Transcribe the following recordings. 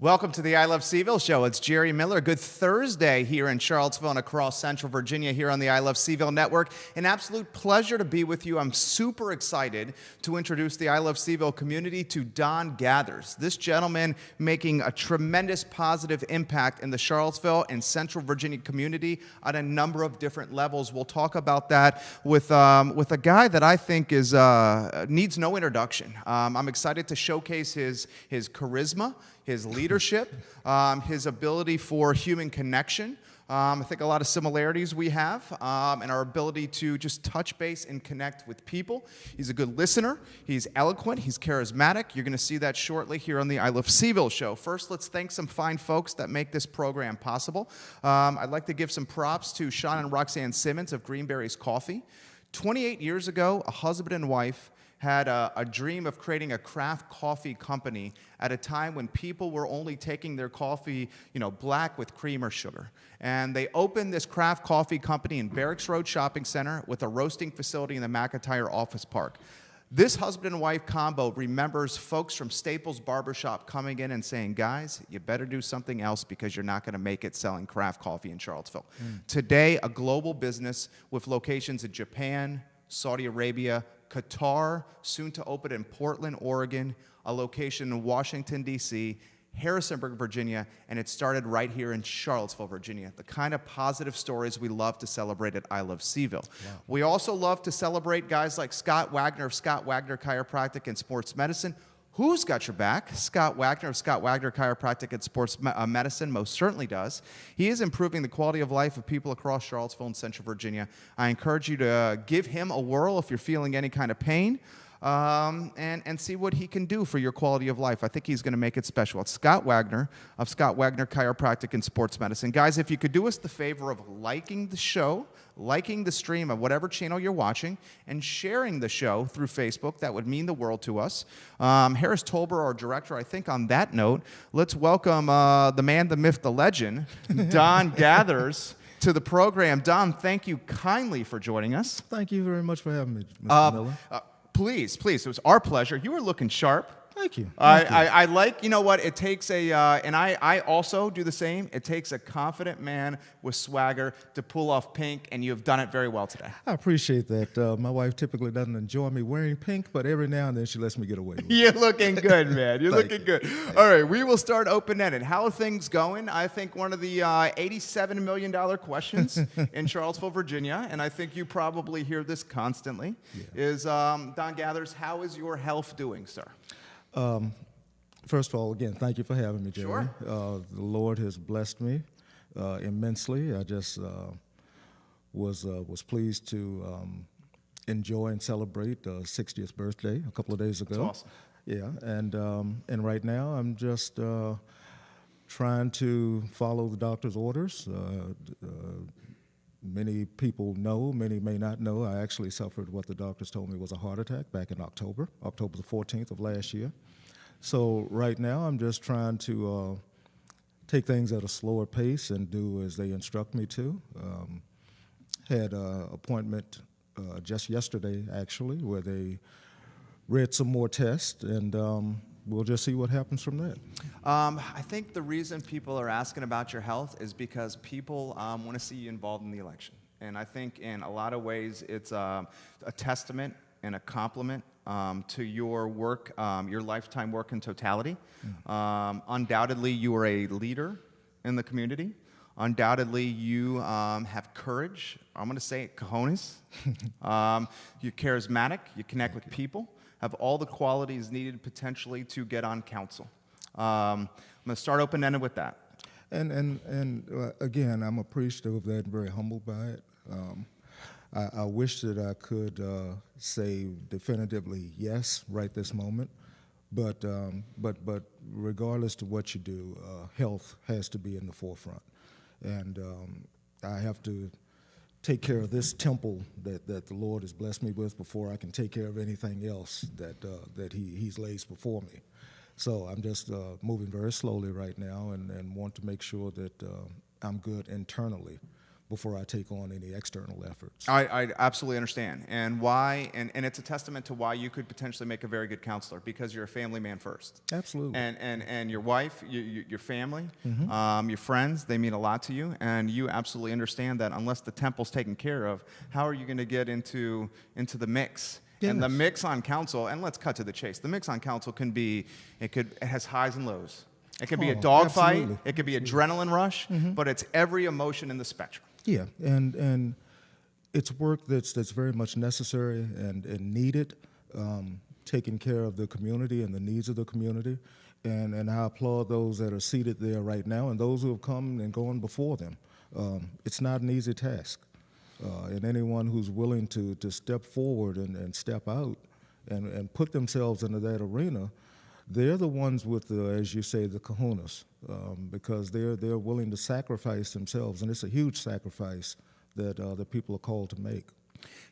Welcome to the I Love CVille Show. It's Jerry Miller. Good Thursday here in Charlottesville and across Central Virginia here on the I Love CVille Network. An absolute pleasure to be with you. I'm super excited to introduce the I Love CVille community to Don Gathers. This gentleman making a tremendous positive impact in the Charlottesville and Central Virginia community on a number of different levels. We'll talk about that with a guy that I think is needs no introduction. I'm excited to showcase his charisma, his leadership, his ability for human connection. I think a lot of similarities we have, and our ability to just touch base and connect with people. He's a good listener. He's eloquent. He's charismatic. You're going to see that shortly here on the I Love CVille Show. First, let's thank some fine folks that make this program possible. I'd like to give some props to Sean and Roxanne Simmons of Greenberry's Coffee. 28 years ago, a husband and wife had a dream of creating a craft coffee company at a time when people were only taking their coffee, black with cream or sugar. And they opened this craft coffee company in Barracks Road Shopping Center with a roasting facility in the McIntyre Office Park. This husband and wife combo remembers folks from Staples Barbershop coming in and saying, guys, you better do something else because you're not going to make it selling craft coffee in Charlottesville. Today, a global business with locations in Japan, Saudi Arabia, Qatar, soon to open in Portland, Oregon, a location in Washington, D.C., Harrisonburg, Virginia, and it started right here in Charlottesville, Virginia. The kind of positive stories we love to celebrate at I Love CVille. Wow. We also love to celebrate guys like Scott Wagner of Scott Wagner Chiropractic and Sports Medicine. Who's got your back? Scott Wagner of Scott Wagner Chiropractic and Sports Medicine most certainly does. He is improving the quality of life of people across Charlottesville and Central Virginia. I encourage you to give him a whirl if you're feeling any kind of pain. And see what he can do for your quality of life. I think he's going to make it special. It's Scott Wagner of Scott Wagner Chiropractic and Sports Medicine. Guys, if you could do us the favor of liking the show, liking the stream of whatever channel you're watching, and sharing the show through Facebook, that would mean the world to us. Harris Tolber, our director, I think on that note, let's welcome the man, the myth, the legend, Don Gathers, to the program. Don, thank you kindly for joining us. Thank you very much for having me, Mr. Miller. Please, it was our pleasure. You were looking sharp. Thank you. I like, what, it takes and I also do the same. It takes a confident man with swagger to pull off pink, and you have done it very well today. I appreciate that. My wife typically doesn't enjoy me wearing pink, but every now and then she lets me get away with it. You're looking good, man. You're looking good. All right, we will start open-ended. How are things going? I think one of the $87 million questions in Charlottesville, Virginia, and I think you probably hear this constantly, is, Don Gathers, how is your health doing, sir? First of all, again, thank you for having me, Jerry. Sure. The Lord has blessed me immensely. I just was pleased to enjoy and celebrate 60th birthday a couple of days ago. That's awesome. Yeah, and right now I'm just trying to follow the doctor's orders. Many people know, many may not know, I actually suffered what the doctors told me was a heart attack back in October the 14th of last year. So right now I'm just trying to take things at a slower pace and do as they instruct me to. Had an appointment just yesterday, actually, where they read some more tests, and we'll just see what happens from that. I think the reason people are asking about your health is because people want to see you involved in the election. And I think in a lot of ways it's a testament and a compliment to your work, your lifetime work in totality. Undoubtedly, you are a leader in the community. Undoubtedly, you have courage. I'm going to say it, cojones. You're charismatic. You connect with people. Have all the qualities needed potentially to get on council. I'm going to start open-ended with that. And again, I'm appreciative of that and very humbled by it. I wish that I could say definitively yes right this moment, but regardless to what you do, health has to be in the forefront, and I have to take care of this temple that the Lord has blessed me with before I can take care of anything else that He's laid before me. So I'm just moving very slowly right now and want to make sure that I'm good internally before I take on any external efforts. I absolutely understand. And why, and it's a testament to why you could potentially make a very good counselor, because you're a family man first. Absolutely. And your wife, your family, your friends, they mean a lot to you. And you absolutely understand that unless the temple's taken care of, how are you going to get into the mix? Yes. And the mix on council, and let's cut to the chase, the mix on council can be, it has highs and lows. It could be a dogfight, it could be adrenaline rush, but it's every emotion in the spectrum. Yeah, and it's work that's very much necessary and needed, taking care of the community and the needs of the community. And I applaud those that are seated there right now and those who have come and gone before them. It's not an easy task. And anyone who's willing to step forward and step out and put themselves into that arena, they're the ones with the, as you say, the kahunas, because they're willing to sacrifice themselves, and it's a huge sacrifice that the people are called to make.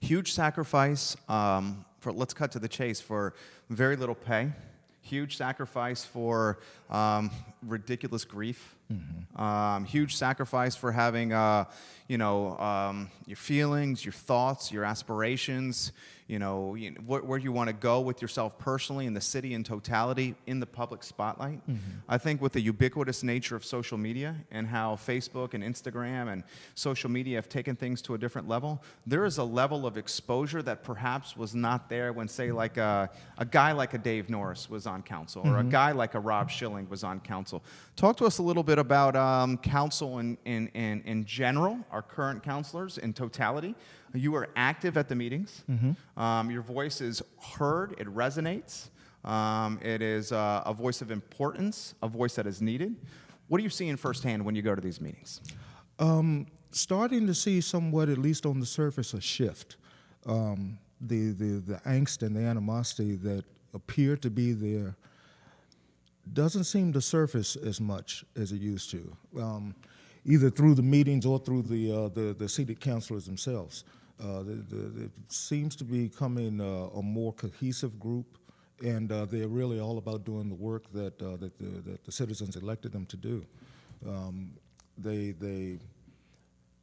Huge sacrifice for, let's cut to the chase, for very little pay. Huge sacrifice for ridiculous grief. Huge sacrifice for having, your feelings, your thoughts, your aspirations, where you want to go with yourself personally, in the city in totality, in the public spotlight. I think with the ubiquitous nature of social media and how Facebook and Instagram and social media have taken things to a different level, there is a level of exposure that perhaps was not there when, say, like a guy like a Dave Norris was on council, or a guy like a Rob Schilling was on council. Talk to us a little bit about council in general, our current councilors in totality. You are active at the meetings. Your voice is heard. It resonates. It is a voice of importance, a voice that is needed. What are you seeing firsthand when you go to these meetings? Starting to see somewhat, at least on the surface, a shift. The angst and the animosity that appear to be there doesn't seem to surface as much as it used to, either through the meetings or through the seated councilors themselves. It seems to be becoming a more cohesive group, and they're really all about doing the work that the citizens elected them to do.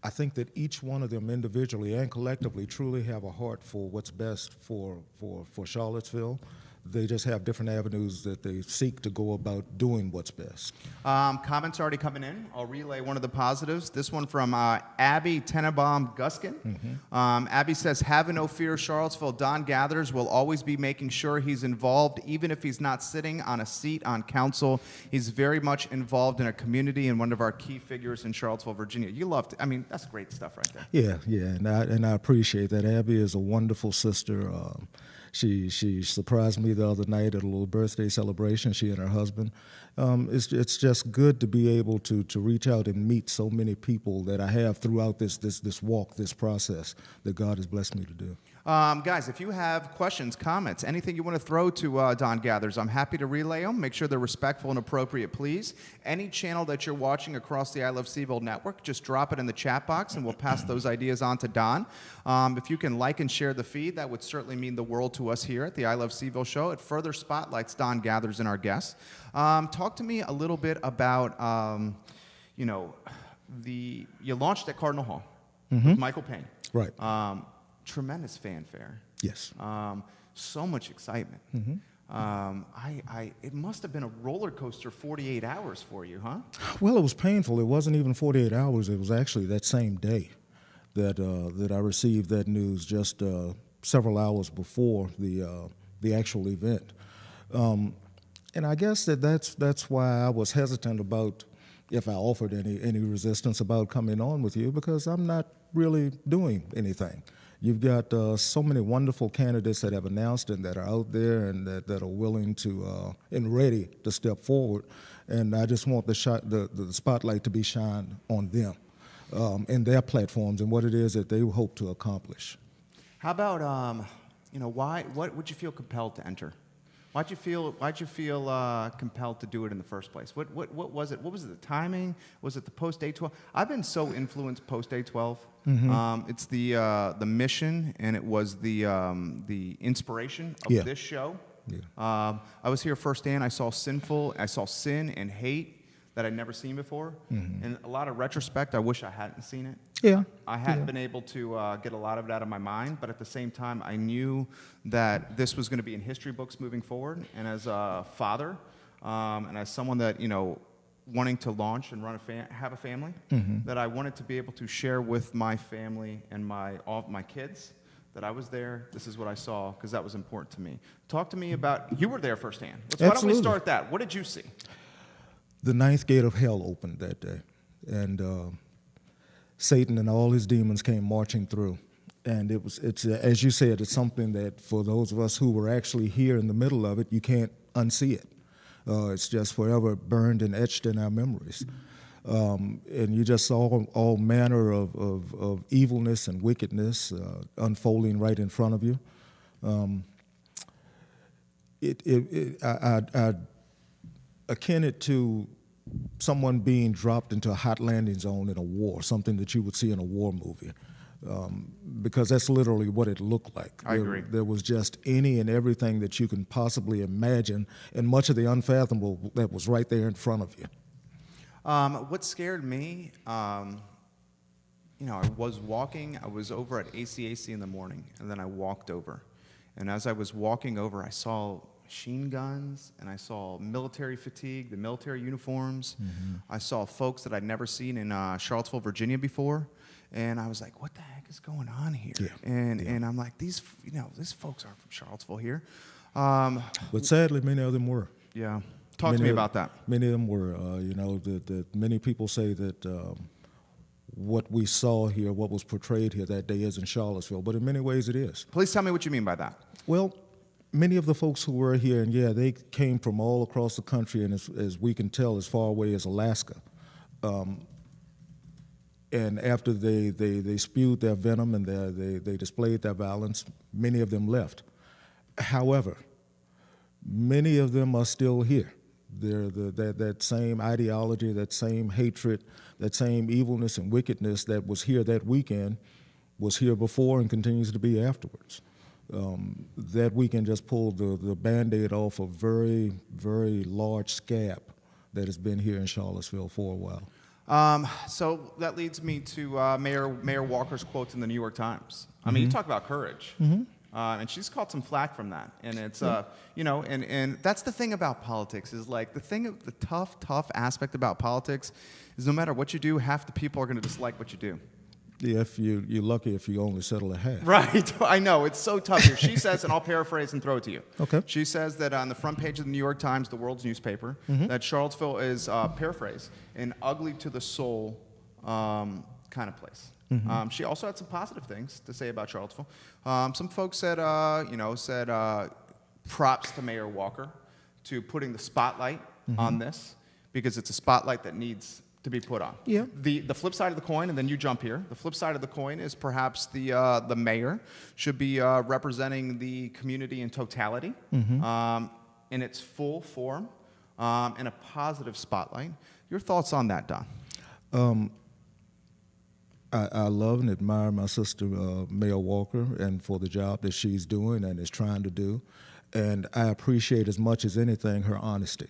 I think that each one of them individually and collectively truly have a heart for what's best for Charlottesville. They just have different avenues that they seek to go about doing what's best. Comments already coming in. I'll relay one of the positives. This one from Abby Tenenbaum Guskin. Abby says, "Have no fear, Charlottesville. Don Gathers will always be making sure he's involved, even if he's not sitting on a seat on council. He's very much involved in a community and one of our key figures in Charlottesville, Virginia." You loved, I mean, that's great stuff right there. Yeah, and I appreciate that. Abby is a wonderful sister. She surprised me the other night at a little birthday celebration, she and her husband. It's just good to be able to reach out and meet so many people that I have throughout this walk, this process that God has blessed me to do. Guys, if you have questions, comments, anything you want to throw to Don Gathers, I'm happy to relay them. Make sure they're respectful and appropriate, please. Any channel that you're watching across the I Love CVille network, just drop it in the chat box and we'll pass those ideas on to Don. If you can like and share the feed, that would certainly mean the world to us here at the I Love CVille Show. It further spotlights Don Gathers and our guests. Talk to me a little bit about, you launched at Cardinal Hall with Michael Payne. Right. Tremendous fanfare. Yes. So much excitement. It must have been a roller coaster 48 hours for you, huh? Well, it was painful. It wasn't even 48 hours. It was actually that same day that I received that news, just several hours before the actual event. And I guess that's why I was hesitant about if I offered any resistance about coming on with you, because I'm not really doing anything. You've got so many wonderful candidates that have announced and that are out there and that are willing to and ready to step forward. And I just want the spotlight to be shined on them and their platforms and what it is that they hope to accomplish. How about, what would you feel compelled to enter? Why'd you feel compelled to do it in the first place? What was it? What was it? The timing? Was it the post day 12? I've been so influenced post day 12. It's the mission, and it was the inspiration of this show. Yeah. I was here firsthand. I saw sin and hate that I'd never seen before. And a lot of retrospect, I wish I hadn't seen it. Yeah. I hadn't been able to get a lot of it out of my mind, but at the same time, I knew that this was going to be in history books moving forward. And as a father, and as someone that, wanting to launch and have a family, that I wanted to be able to share with my family and all of my kids that I was there. This is what I saw, because that was important to me. Talk to me about, you were there firsthand. Why don't we start that? What did you see? The ninth gate of hell opened that day, and Satan and all his demons came marching through. And it's as you said, it's something that for those of us who were actually here in the middle of it, you can't unsee it. It's just forever burned and etched in our memories. And you just saw all manner of evilness and wickedness unfolding right in front of you. I akin it to someone being dropped into a hot landing zone in a war, something that you would see in a war movie, because that's literally what it looked like. I agree. There was just any and everything that you can possibly imagine, and much of the unfathomable that was right there in front of you. What scared me, I was walking, I was over at ACAC in the morning, and then I walked over. And as I was walking over, I saw machine guns, and I saw military fatigue, the military uniforms. I saw folks that I'd never seen in Charlottesville, Virginia before, and I was like, what the heck is going on here? Yeah. And I'm like, these folks aren't from Charlottesville here. But sadly, many of them were. Yeah. Talk to me about that. Many of them were. Many people say that what we saw here, what was portrayed here that day is in Charlottesville, but in many ways it is. Please tell me what you mean by that. Well, many of the folks who were here, and they came from all across the country, and as we can tell, as far away as Alaska. And after they spewed their venom and they displayed their violence, many of them left. However, many of them are still here. They're that same ideology, that same hatred, that same evilness and wickedness that was here that weekend was here before and continues to be afterwards. That weekend just pulled the Band-Aid off a very, very large scab that has been here in Charlottesville for a while. So that leads me to Mayor Walker's quotes in the New York Times. I mean, you talk about courage. And she's caught some flack from that. And it's, and that's the thing about politics is like the tough aspect about politics is no matter what you do, half the people are going to dislike what you do. Yeah, if you're lucky if you only settle a half. Right. I know. It's so tough here. She says, and I'll paraphrase and throw it to you. Okay. She says that on the front page of the New York Times, the world's newspaper, that Charlottesville is, paraphrase, an ugly to the soul kind of place. She also had some positive things to say about Charlottesville. Some folks said, props to Mayor Walker to putting the spotlight on this, because it's a spotlight that needs to be put on. Yeah. The flip side of the coin, and then you jump here. The flip side of the coin is perhaps the mayor should be representing the community in totality, in its full form, in a positive spotlight. Your thoughts on that, Don? I love and admire my sister, Mayor Walker, and for the job that she's doing and is trying to do. And I appreciate as much as anything her honesty.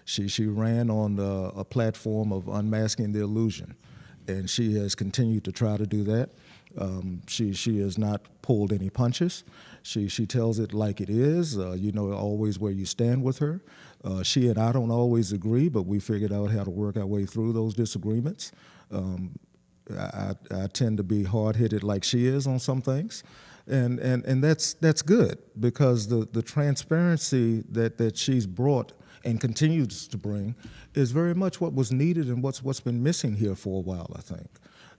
She ran on a platform of unmasking the illusion, and she has continued to try to do that. She has not pulled any punches. She tells it like it is. You know always where you stand with her. She and I don't always agree, but we figured out how to work our way through those disagreements. I tend to be hard-headed like she is on some things, and that's good, because the transparency that she's brought and continues to bring is very much what was needed and what's been missing here for a while, I think.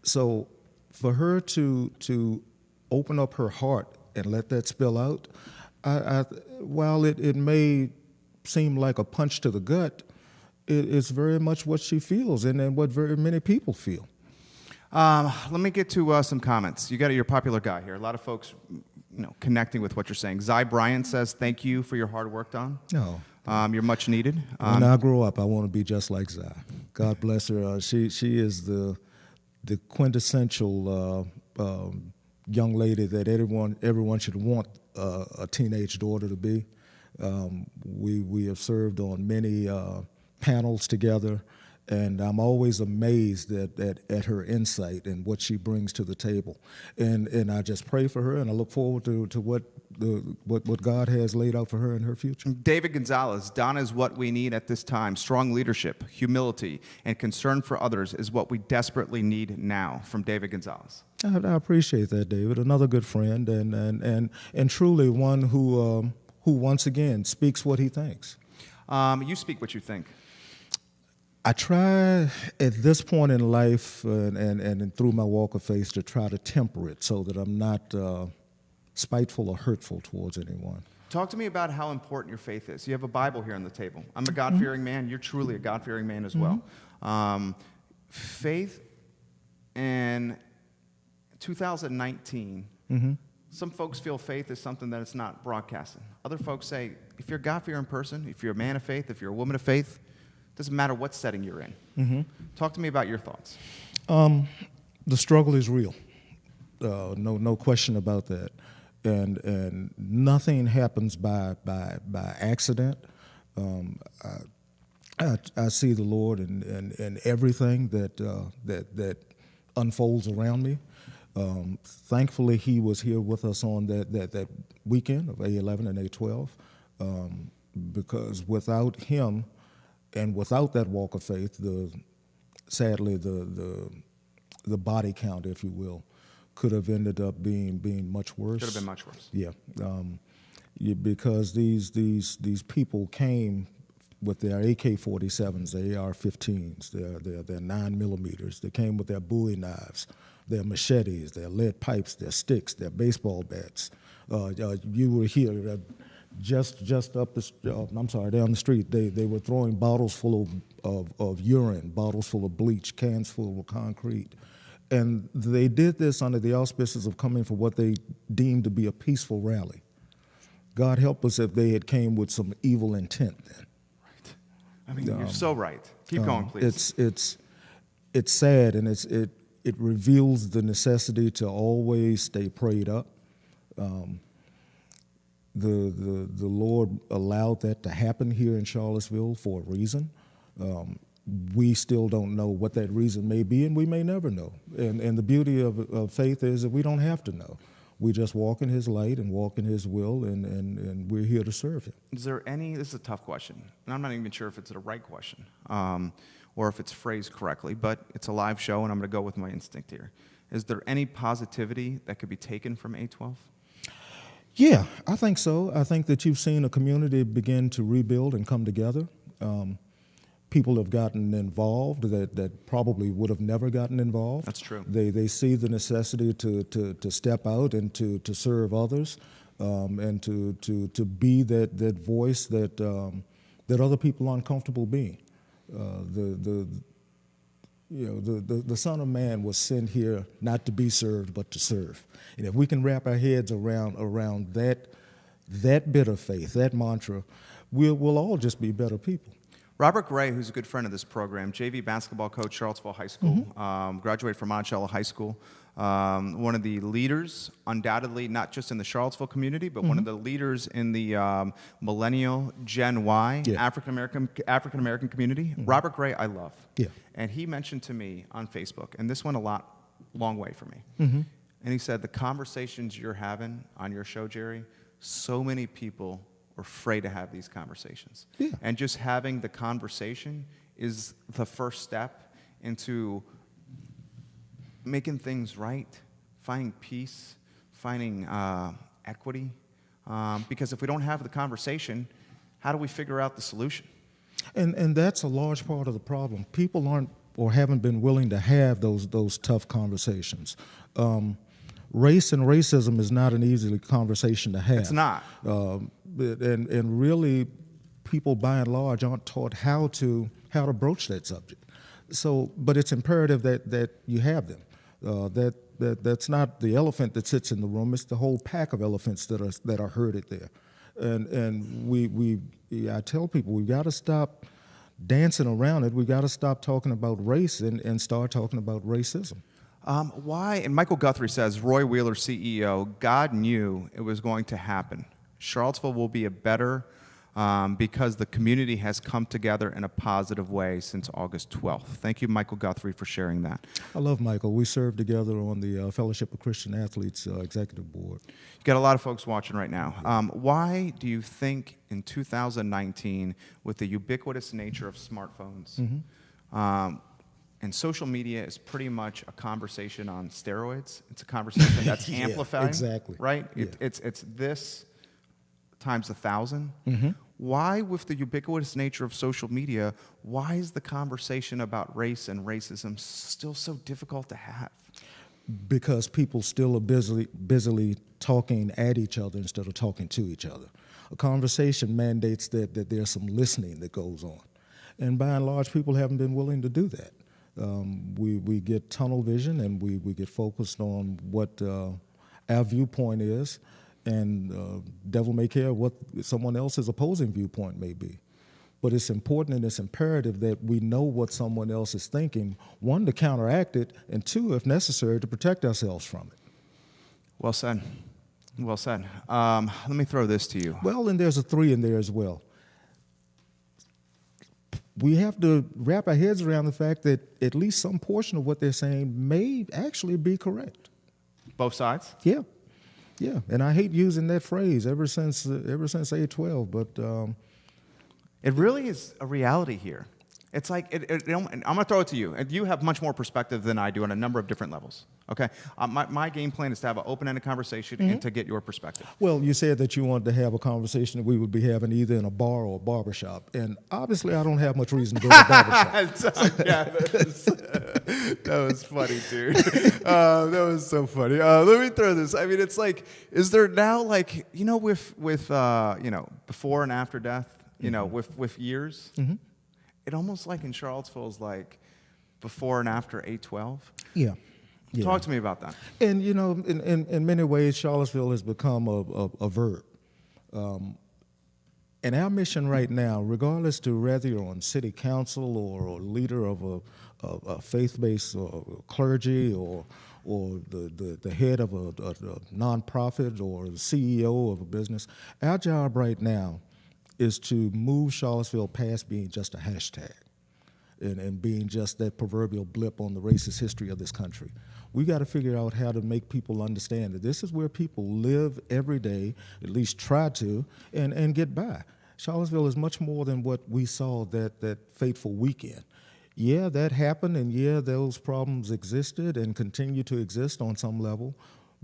So for her to open up her heart and let that spill out, while it may seem like a punch to the gut, it's very much what she feels and what very many people feel. Let me get to some comments. You got your popular guy here. A lot of folks, connecting with what you're saying. Zy Bryant says, "Thank you for your hard work, Don. No, you're much needed." When I grow up, I want to be just like Zy. God bless her. She is the quintessential young lady that everyone should want a teenage daughter to be. We have served on many panels together. And I'm always amazed at her insight and what she brings to the table. And I just pray for her, and I look forward to what God has laid out for her in her future. David Gonzalez, Donna is what we need at this time. Strong leadership, humility, and concern for others is what we desperately need now. From David Gonzalez. I appreciate that, David. Another good friend, and truly one who once again speaks what he thinks. You speak what you think. I try at this point in life and through my walk of faith to try to temper it so that I'm not spiteful or hurtful towards anyone. Talk to me about how important your faith is. You have a Bible here on the table. I'm a God-fearing man. You're truly a God-fearing man as well. Faith in 2019, some folks feel faith is something that it's not broadcasting. Other folks say, if you're a God-fearing person, if you're a man of faith, if you're a woman of faith, doesn't matter what setting you're in. Talk to me about your thoughts. The struggle is real. No question about that. And nothing happens by accident. I see the Lord in everything that unfolds around me. Thankfully, He was here with us on that weekend of A11 and A12, because without Him and without that walk of faith, sadly the body count, if you will, could have ended up being much worse. Could have been much worse. Yeah, because these people came with their AK-47s, their AR-15s, their 9mm. They came with their Bowie knives, their machetes, their lead pipes, their sticks, their baseball bats. You were here just up down the street. They were throwing bottles full of urine, bottles full of bleach, cans full of concrete. And they did this under the auspices of coming for what they deemed to be a peaceful rally. God help us if they had came with some evil intent then. Right. I mean, you're so right. Keep going, please. It's sad, and it reveals the necessity to always stay prayed up. The Lord allowed that to happen here in Charlottesville for a reason. We still don't know what that reason may be, and we may never know. And the beauty of faith is that we don't have to know. We just walk in His light and walk in His will, and we're here to serve Him. Is there any, this is a tough question, and I'm not even sure if it's the right question or if it's phrased correctly, but it's a live show, and I'm going to go with my instinct here. Is there any positivity that could be taken from A12? Yeah, I think so. I think that you've seen a community begin to rebuild and come together. People have gotten involved that probably would have never gotten involved. That's true. They see the necessity to step out and to serve others, and to be that voice that other people aren't comfortable being. The Son of Man was sent here not to be served, but to serve. And if we can wrap our heads around that bit of faith, that mantra, we'll all just be better people. Robert Gray, who's a good friend of this program, JV basketball coach, Charlottesville High School, graduated from Monticello High School. One of the leaders, undoubtedly, not just in the Charlottesville community, but one of the leaders in the millennial Gen Y, African American community. Robert Gray, I love. Yeah. And he mentioned to me on Facebook, and this went a long way for me. And he said, the conversations you're having on your show, Jerry, so many people are afraid to have these conversations. Yeah. And just having the conversation is the first step into making things right, finding peace, finding equity. Because if we don't have the conversation, how do we figure out the solution? And that's a large part of the problem. People aren't or haven't been willing to have those tough conversations. Race and racism is not an easy conversation to have. It's not. And really, people by and large aren't taught how to broach that subject. So, but it's imperative that you have them. That's not the elephant that sits in the room. It's the whole pack of elephants that are herded there. And I tell people we've got to stop dancing around it. We've got to stop talking about race and start talking about racism. Why? And Michael Guthrie says, Roy Wheeler, CEO, God knew it was going to happen. Charlottesville will be a better because the community has come together in a positive way since August 12th. Thank you, Michael Guthrie, for sharing that. I love Michael. We served together on the Fellowship of Christian Athletes Executive Board. You got a lot of folks watching right now. Why do you think in 2019, with the ubiquitous nature of smartphones, and social media is pretty much a conversation on steroids? It's a conversation that's Yeah, amplified, exactly. right? Yeah. It's this times 1,000. Mm-hmm. Why, with the ubiquitous nature of social media, why is the conversation about race and racism still so difficult to have? Because people still are busily talking at each other instead of talking to each other. A conversation mandates that there's some listening that goes on. And by and large, people haven't been willing to do that. We get tunnel vision, and we get focused on what our viewpoint is, and devil may care what someone else's opposing viewpoint may be. But it's important and it's imperative that we know what someone else is thinking, one, to counteract it, and two, if necessary, to protect ourselves from it. Well said. Well said. Let me throw this to you. Well, and there's a three in there as well. We have to wrap our heads around the fact that at least some portion of what they're saying may actually be correct. Both sides? Yeah. Yeah, and I hate using that phrase ever since age 12, but It really is a reality here. It's like, I'm going to throw it to you. And you have much more perspective than I do on a number of different levels. Okay? My game plan is to have an open-ended conversation and to get your perspective. well, you said that you wanted to have a conversation that we would be having either in a bar or a barbershop, and obviously I don't have much reason to go to a barbershop. Yeah, that was funny, dude. That was so funny. Let me throw this. I mean, it's like, is there now, like, with before and after death, with years, it almost like in Charlottesville is like before and after 8/12. Yeah. Yeah. Talk to me about that. And, in many ways, Charlottesville has become a verb. And our mission right now, regardless to whether you're on city council or leader of a faith-based clergy or the head of a nonprofit or the CEO of a business, our job right now is to move Charlottesville past being just a hashtag and being just that proverbial blip on the racist history of this country. We got to figure out how to make people understand that this is where people live every day, at least try to, and get by. Charlottesville is much more than what we saw that fateful weekend. Yeah, that happened, and yeah, those problems existed and continue to exist on some level,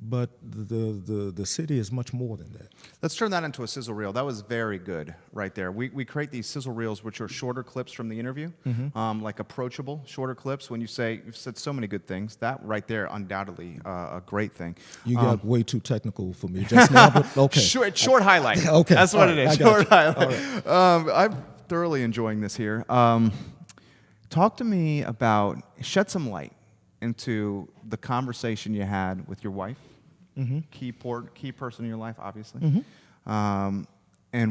but the city is much more than that. Let's turn that into a sizzle reel. That was very good right there. We create these sizzle reels, which are shorter clips from the interview, like approachable, shorter clips. When you've said so many good things, that right there, undoubtedly a great thing. You got way too technical for me just now, but okay. Short highlight. Okay. That's what it is, short highlight. Right. I'm thoroughly enjoying this here. Talk to me about, shed some light into the conversation you had with your wife, key person in your life, obviously. And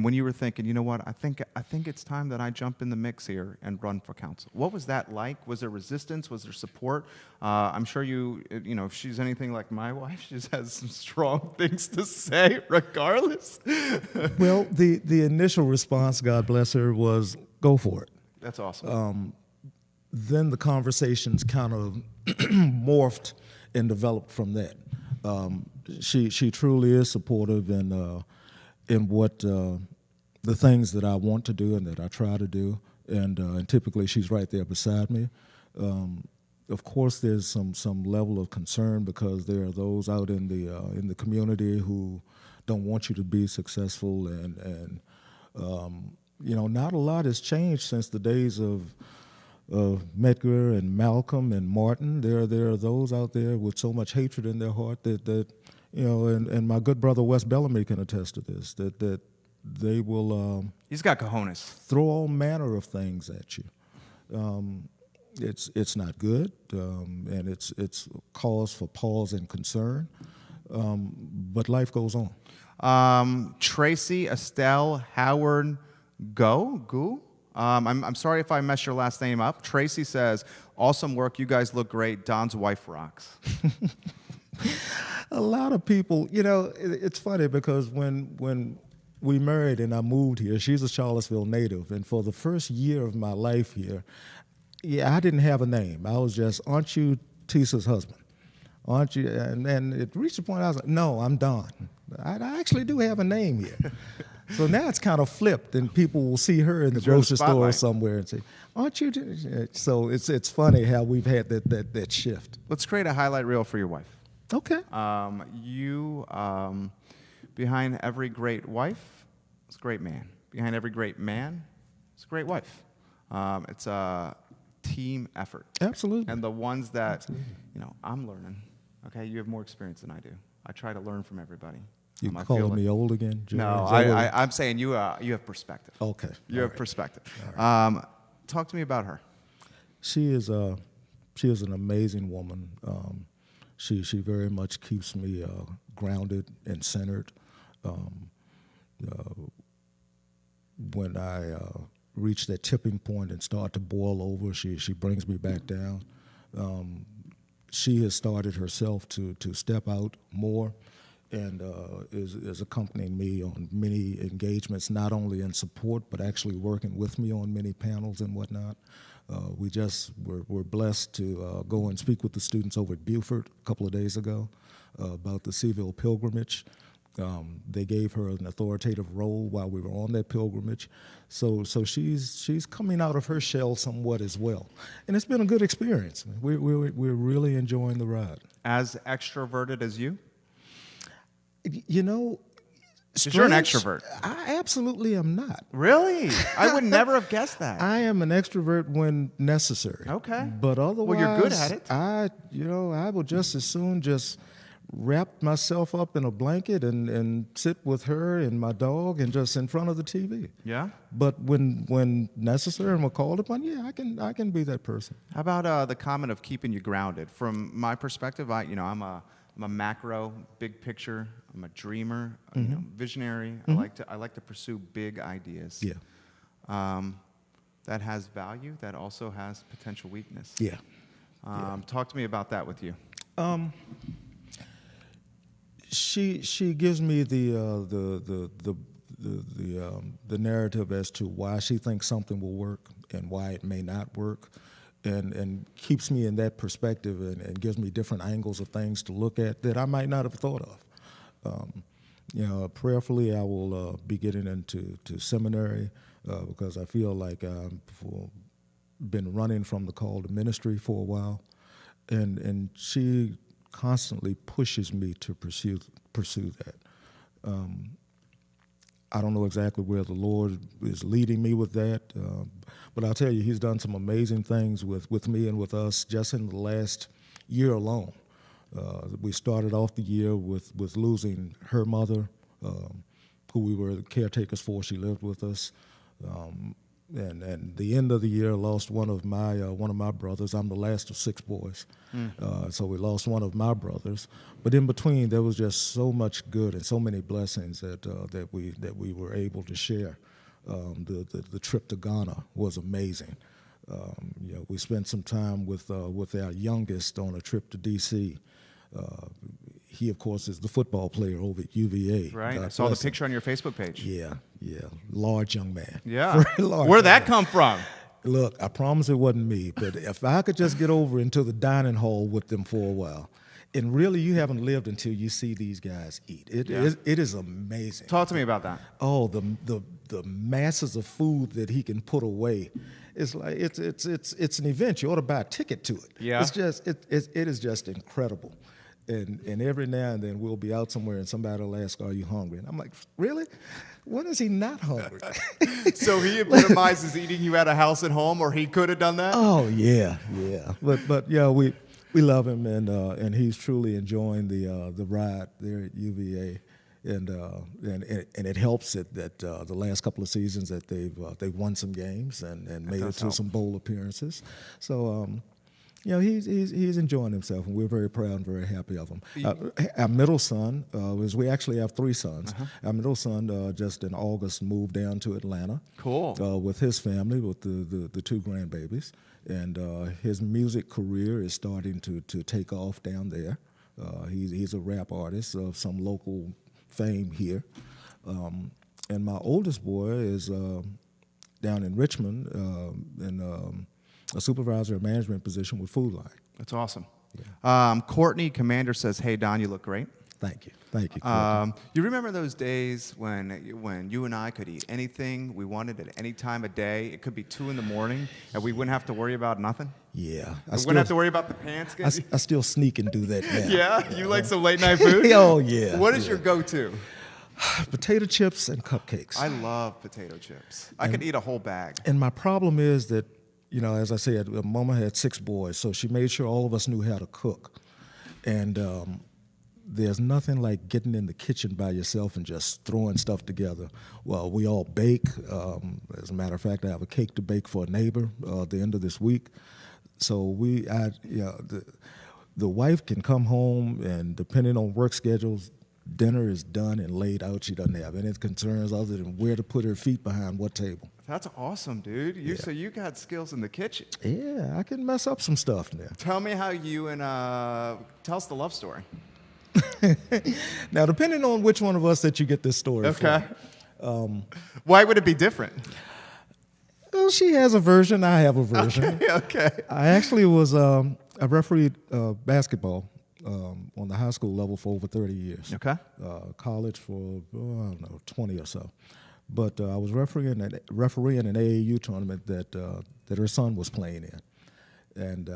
when you were thinking, you know what, I think it's time that I jump in the mix here and run for council. What was that like? Was there resistance? Was there support? I'm sure if she's anything like my wife, she just has some strong things to say, regardless. Well, the initial response, God bless her, was go for it. That's awesome. Then the conversations kind of morphed and developed from that. She truly is supportive in what the things that I want to do and that I try to do, and typically she's right there beside me. Of course, there's some level of concern because there are those out in the community who don't want you to be successful, and not a lot has changed since the days of Medgar and Malcolm and Martin. There are those out there with so much hatred in their heart that and my good brother Wes Bellamy can attest to this, that they will He's got cojones. throw all manner of things at you. It's not good, and it's cause for pause and concern, but life goes on. Tracy Estelle Howard Goo. I'm sorry if I messed your last name up. Tracy says, awesome work. You guys look great. Don's wife rocks. A lot of people, it's funny because when we married and I moved here. She's a Charlottesville native, and for the first year of my life here, yeah, I didn't have a name. I was just, aren't you Tisa's husband? Aren't you? And it reached a point I was like, no, I'm Don. I actually do have a name here. So now it's kind of flipped, and people will see her in the grocery store somewhere and say, aren't you? So it's funny how we've had that shift. Let's create a highlight reel for your wife. Okay. Behind every great wife is a great man. Behind every great man is a great wife. It's a team effort. Absolutely. And the ones that, I'm learning. Okay, you have more experience than I do. I try to learn from everybody. You calling me old again, Jerry? No, I'm saying you have perspective. Okay. You have perspective. Right. Talk to me about her. She is an amazing woman. She very much keeps me grounded and centered. When I reach that tipping point and start to boil over, she brings me back down. She has started herself to step out more, and is accompanying me on many engagements, not only in support, but actually working with me on many panels and whatnot. We're blessed to go and speak with the students over at Beaufort a couple of days ago about the CVille pilgrimage. They gave her an authoritative role while we were on that pilgrimage. So she's coming out of her shell somewhat as well. And it's been a good experience. We're really enjoying the ride. As extroverted as you? You know, you're an extrovert. I absolutely am not. Really? I would never have guessed that. I am an extrovert when necessary. Okay. But otherwise, well, you're good at it. I will just as soon just wrap myself up in a blanket and sit with her and my dog and just in front of the TV. Yeah. But when necessary and we're called upon, yeah, I can be that person. How about the comment of keeping you grounded? From my perspective, I'm a macro, big picture. I'm a dreamer, visionary. Mm-hmm. I like to pursue big ideas. Yeah. That has value. That also has potential weakness. Yeah. Talk to me about that with you. She gives me the narrative as to why she thinks something will work and why it may not work. And keeps me in that perspective and gives me different angles of things to look at that I might not have thought of. Prayerfully, I will be getting into seminary because I feel like I've been running from the call to ministry for a while, and she constantly pushes me to pursue that. I don't know exactly where the Lord is leading me with that, but I'll tell you, He's done some amazing things with me and with us just in the last year alone. We started off the year with losing her mother, who we were the caretakers for. She lived with us, and the end of the year lost one of my brothers. I'm the last of 6 boys, so we lost one of my brothers. But in between, there was just so much good and so many blessings that we were able to share. The trip to Ghana was amazing. We spent some time with our youngest on a trip to D.C. He, of course, is the football player over at UVA. Right. I saw the picture on your Facebook page. Yeah. Large young man. Yeah. Very large. Where'd that come from? Look, I promise it wasn't me, but if I could just get over into the dining hall with them for a while, and really you haven't lived until you see these guys eat. It is amazing. Talk to me about that. Oh, the masses of food that he can put away. It's like it's an event. You ought to buy a ticket to it. Yeah. It is just incredible. And every now and then we'll be out somewhere and somebody will ask, "Are you hungry?" And I'm like, "Really? When is he not hungry?" So he epitomizes eating you at a house at home, or he could have done that? Oh yeah. But yeah, we love him, and he's truly enjoying the ride there at UVA, and it helps that the last couple of seasons that they've won some games and made it to some bowl appearances. So. He's enjoying himself, and we're very proud and very happy of him. Our middle son, we actually have 3 sons. Uh-huh. Our middle son just in August moved down to Atlanta. Cool. With his family, with the 2 grandbabies, and his music career is starting to take off down there. He's a rap artist of some local fame here. And my oldest boy is down in Richmond in a supervisor of management position with Food Line. That's awesome. Yeah. Courtney Commander says, "Hey Don, you look great." Thank you. Thank you, Courtney. You remember those days when you and I could eat anything we wanted at any time of day? It could be 2 in the morning, and we wouldn't have to worry about nothing. Yeah. We wouldn't have to worry about the pants. I still sneak and do that now. Yeah? You like some late night food? Oh, yeah. What is your go-to? Potato chips and cupcakes. I love potato chips. I could eat a whole bag. And my problem is that, you know, as I said, Mama had 6 boys, so she made sure all of us knew how to cook. And there's nothing like getting in the kitchen by yourself and just throwing stuff together. Well, we all bake. As a matter of fact, I have a cake to bake for a neighbor at the end of this week. So the wife can come home, and depending on work schedules, dinner is done and laid out. She doesn't have any concerns other than where to put her feet behind what table. That's awesome, dude. So you got skills in the kitchen. Yeah, I can mess up some stuff now. Tell me how you and tell us the love story. Now, depending on which one of us that you get this story from. Why would it be different? Well, she has a version. I have a version. Okay. I actually was I refereed basketball on the high school level for over 30 years. Okay. College for, I don't know, 20 or so. But I was refereeing an AAU tournament that her son was playing in. And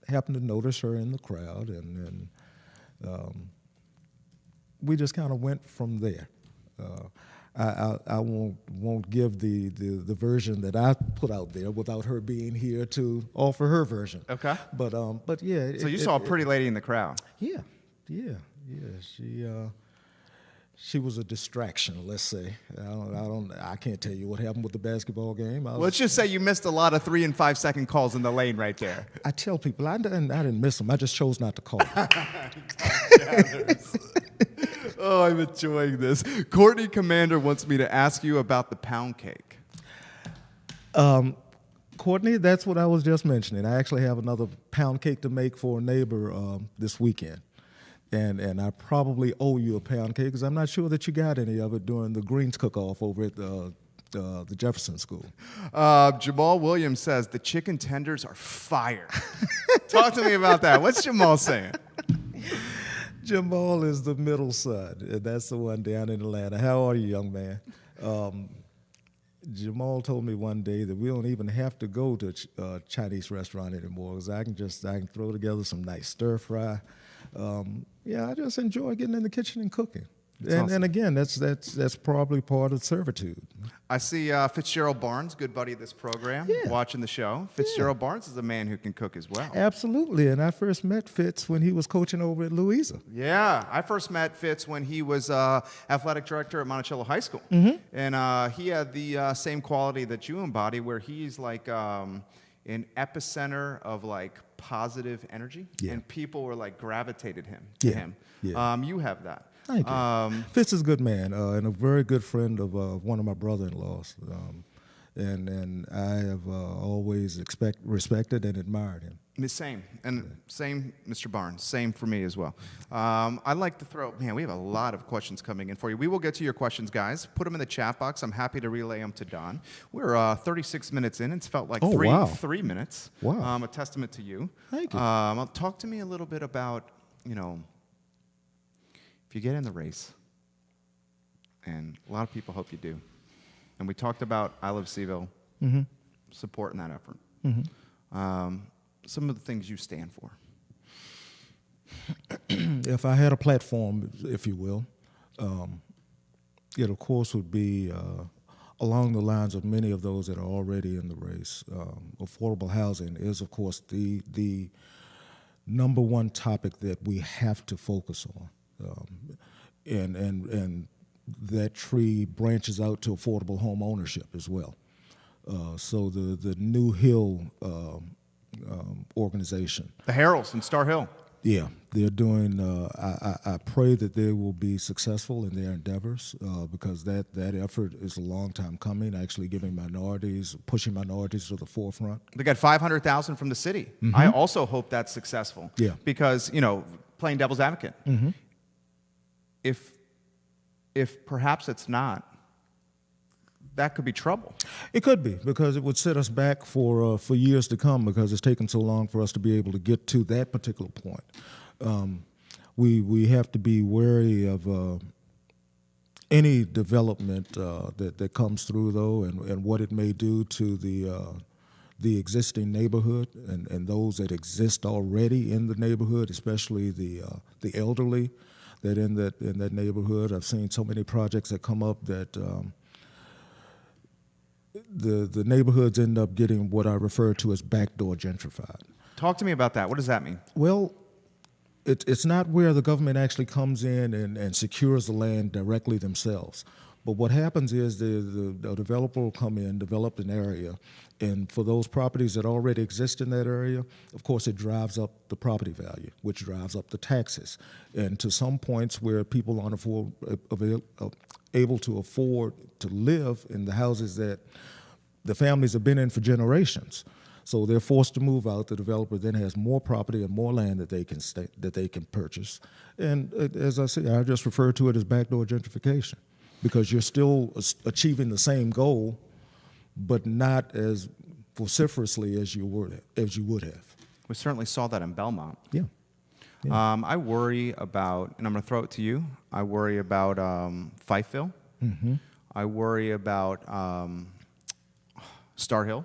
happened to notice her in the crowd, and we just kind of went from there. I won't give the version that I put out there without her being here to offer her version. Okay. But yeah. So you saw a pretty lady in the crowd. Yeah. She was a distraction, let's say. I can't tell you what happened with the basketball game. Let's just say you missed a lot of 3 and 5 second calls in the lane right there. I tell people I didn't miss them. I just chose not to call. Oh, I'm enjoying this. Courtney Commander wants me to ask you about the pound cake. Courtney, that's what I was just mentioning. I actually have another pound cake to make for a neighbor this weekend. And I probably owe you a pound cake because I'm not sure that you got any of it during the greens cook-off over at the Jefferson School. Jamal Williams says the chicken tenders are fire. Talk to me about that. What's Jamal saying? Jamal is the middle son, and that's the one down in Atlanta. How are you, young man? Jamal told me one day that we don't even have to go to a Chinese restaurant anymore because I can throw together some nice stir fry. I just enjoy getting in the kitchen and cooking. And again, that's probably part of servitude. I see Fitzgerald Barnes, good buddy of this program, watching the show. Fitzgerald Barnes is a man who can cook as well. Absolutely, and I first met Fitz when he was coaching over at Louisa. Yeah, I first met Fitz when he was athletic director at Monticello High School. And he had the same quality that you embody, where he's like an epicenter of like positive energy, and people were like gravitated to him. Yeah. You have that. Thank you. Fitz is a good man and a very good friend of one of my brother-in-laws, and I have always respected and admired him. Same, Mr. Barnes. Same for me as well. I'd like to throw. Man, we have a lot of questions coming in for you. We will get to your questions, guys. Put them in the chat box. I'm happy to relay them to Don. We're 36 minutes in. It's felt like 3 minutes. Wow. A testament to you. Thank you. Talk to me a little bit about, if you get in the race, and a lot of people hope you do, and we talked about I Love CVille, supporting that effort. Some of the things you stand for. If I had a platform, if you will, it of course would be along the lines of many of those that are already in the race. Affordable housing is, of course, the number one topic that we have to focus on. And that tree branches out to affordable home ownership as well. So the New Hill organization, the Heralds in Star Hill. Yeah, they're doing. I pray that they will be successful in their endeavors because that effort is a long time coming. Actually, pushing minorities to the forefront. They got $500,000 from the city. I also hope that's successful. Yeah, because playing devil's advocate. If perhaps it's not, that could be trouble. It could be, because it would set us back for years to come, because it's taken so long for us to be able to get to that particular point. We have to be wary of any development that comes through, though, and what it may do to the existing neighborhood and those that exist already in the neighborhood, especially the elderly that in that neighborhood. I've seen so many projects that come up that the neighborhoods end up getting what I refer to as backdoor gentrified. Talk to me about that. What does that mean? Well, it's not where the government actually comes in and secures the land directly themselves. But what happens is the developer will come in, develop an area, and for those properties that already exist in that area, of course, it drives up the property value, which drives up the taxes. And to some points where people aren't able to afford to live in the houses that the families have been in for generations. So they're forced to move out. The developer then has more property and more land that they can purchase. And as I say, I just refer to it as backdoor gentrification, because you're still achieving the same goal, but not as vociferously as you would have. We certainly saw that in Belmont. Yeah. I worry about, and I'm going to throw it to you, I worry about Fifeville. Mm-hmm. I worry about Star Hill.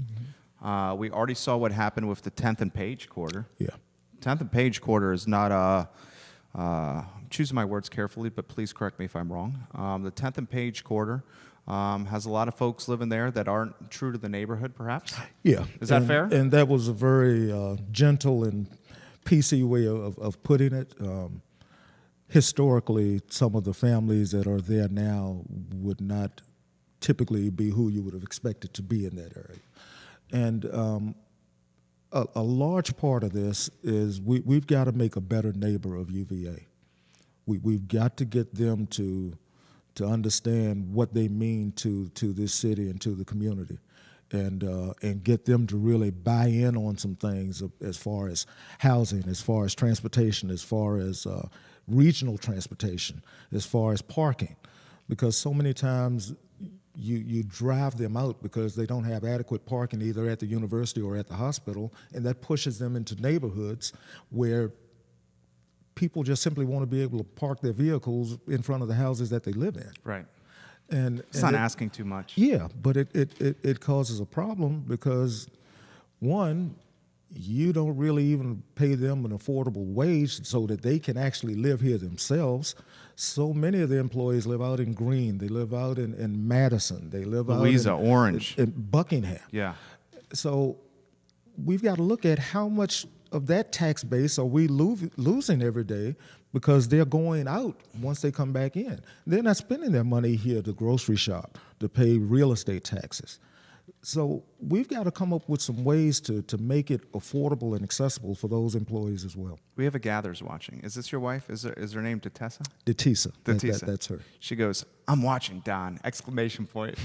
Mm-hmm. We already saw what happened with the 10th and Page quarter. Yeah. 10th and Page quarter is not choosing my words carefully, but please correct me if I'm wrong. The 10th and Page quarter has a lot of folks living there that aren't true to the neighborhood, perhaps. Yeah. Is that fair? And that was a very gentle and PC way of putting it. Historically, some of the families that are there now would not typically be who you would have expected to be in that area. And a large part of this is we've got to make a better neighbor of UVA. We've got to get them to understand what they mean to this city and to the community, and get them to really buy in on some things as far as housing, as far as transportation, as far as regional transportation, as far as parking, because so many times you drive them out because they don't have adequate parking either at the university or at the hospital, and that pushes them into neighborhoods where people just simply want to be able to park their vehicles in front of the houses that they live in. Right. And it's not asking too much. Yeah, but it causes a problem because, one, you don't really even pay them an affordable wage so that they can actually live here themselves. So many of the employees live out in Greene. They live out in Madison. They live Louisa, out Orange. in Buckingham. Yeah. So we've got to look at how much of that tax base are we losing every day because they're going out once they come back in. They're not spending their money here to grocery shop, to pay real estate taxes. So we've got to come up with some ways to make it affordable and accessible for those employees as well. We have a Gathers watching. Is this your wife? Is her name Detessa? Detessa. Detessa. That's her. She goes, "I'm watching, Don!" Exclamation point.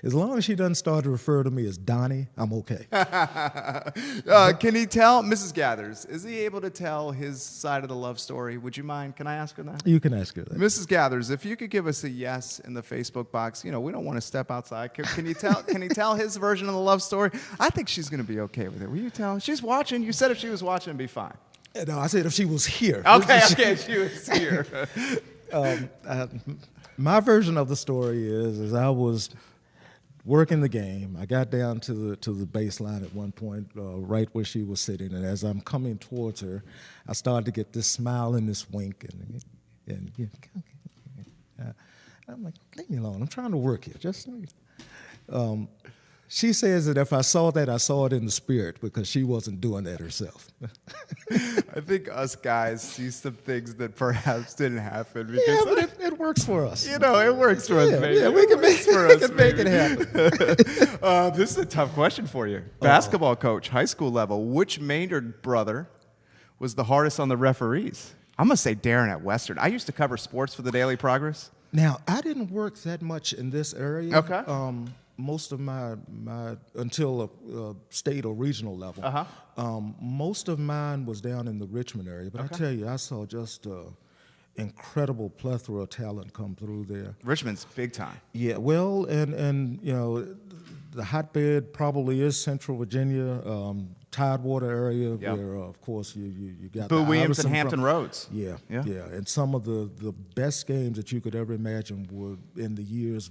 As long as she doesn't start to refer to me as Donnie, I'm okay. Can he tell, Mrs. Gathers, is he able to tell his side of the love story? Would you mind? Can I ask her that? You can ask her that. Mrs. Gathers, if you could give us a yes in the Facebook box, we don't want to step outside. Can you tell? Can he tell his version of the love story? I think she's going to be okay with it. Will you tell? She's watching. You said if she was watching, it'd be fine. No, I said if she was here. Okay, she was here. My version of the story is I was working the game. I got down to the baseline at one point, right where she was sitting, and as I'm coming towards her, I started to get this smile and this wink, and I'm like, leave me alone. I'm trying to work here. Just. She says that if I saw that, I saw it in the spirit because she wasn't doing that herself. I think us guys see some things that perhaps didn't happen. Yeah, but it works for us. It works for us, baby. Yeah, we can make it happen. This is a tough question for you. Basketball coach, high school level. Which Maynard brother was the hardest on the referees? I'm going to say Darren at Western. I used to cover sports for the Daily Progress. Now, I didn't work that much in this area. Okay. Most of my until a state or regional level, most of mine was down in the Richmond area. But I tell you, I saw just incredible plethora of talent come through there. Richmond's big time. Yeah, well, and you know, the hotbed probably is Central Virginia, Tidewater area, Yep. where of course you got Boo the Williams and Iverson Hampton Roads. Yeah, Yeah. yeah, and some of the best games that you could ever imagine were in the years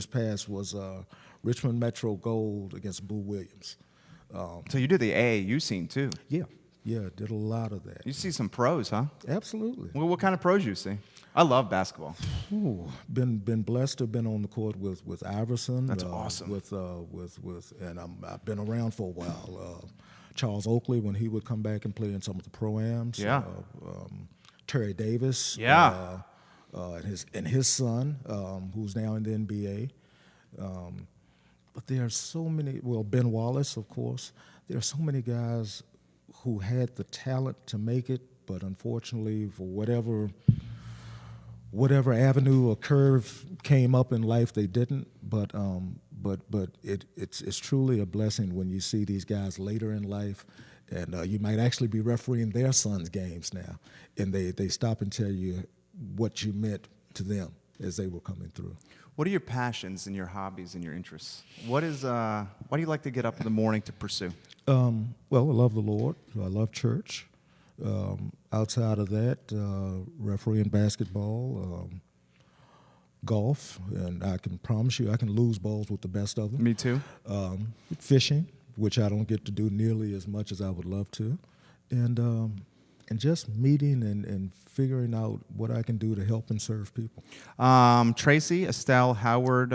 past was Richmond Metro Gold against Boo Williams. So you did the AAU scene too. Yeah, yeah, did a lot of that. You see some pros, huh? Absolutely. Well, what kind of pros you see? I love basketball. Ooh, been blessed to have been on the court with Iverson. That's awesome. And I've been around for a while. Charles Oakley, when he would come back and play in some of the pro-ams. Yeah. Terry Davis. Yeah. And his son, who's now in the NBA. But there are so many. Well, Ben Wallace, of course. There are so many guys who had the talent to make it, but unfortunately, for whatever avenue or curve came up in life, they didn't. But it's truly a blessing when you see these guys later in life, and you might actually be refereeing their sons' games now, and they stop and tell you what you meant to them as they were coming through. What are your passions and your hobbies and your interests? Why do you like to get up in the morning to pursue? Well, I love the Lord. I love church. Outside of that, refereeing basketball, golf, and I can promise you I can lose balls with the best of them. Me too. Fishing, which I don't get to do nearly as much as I would love to, and just meeting and figuring out what I can do to help and serve people. Tracy Estelle Howard,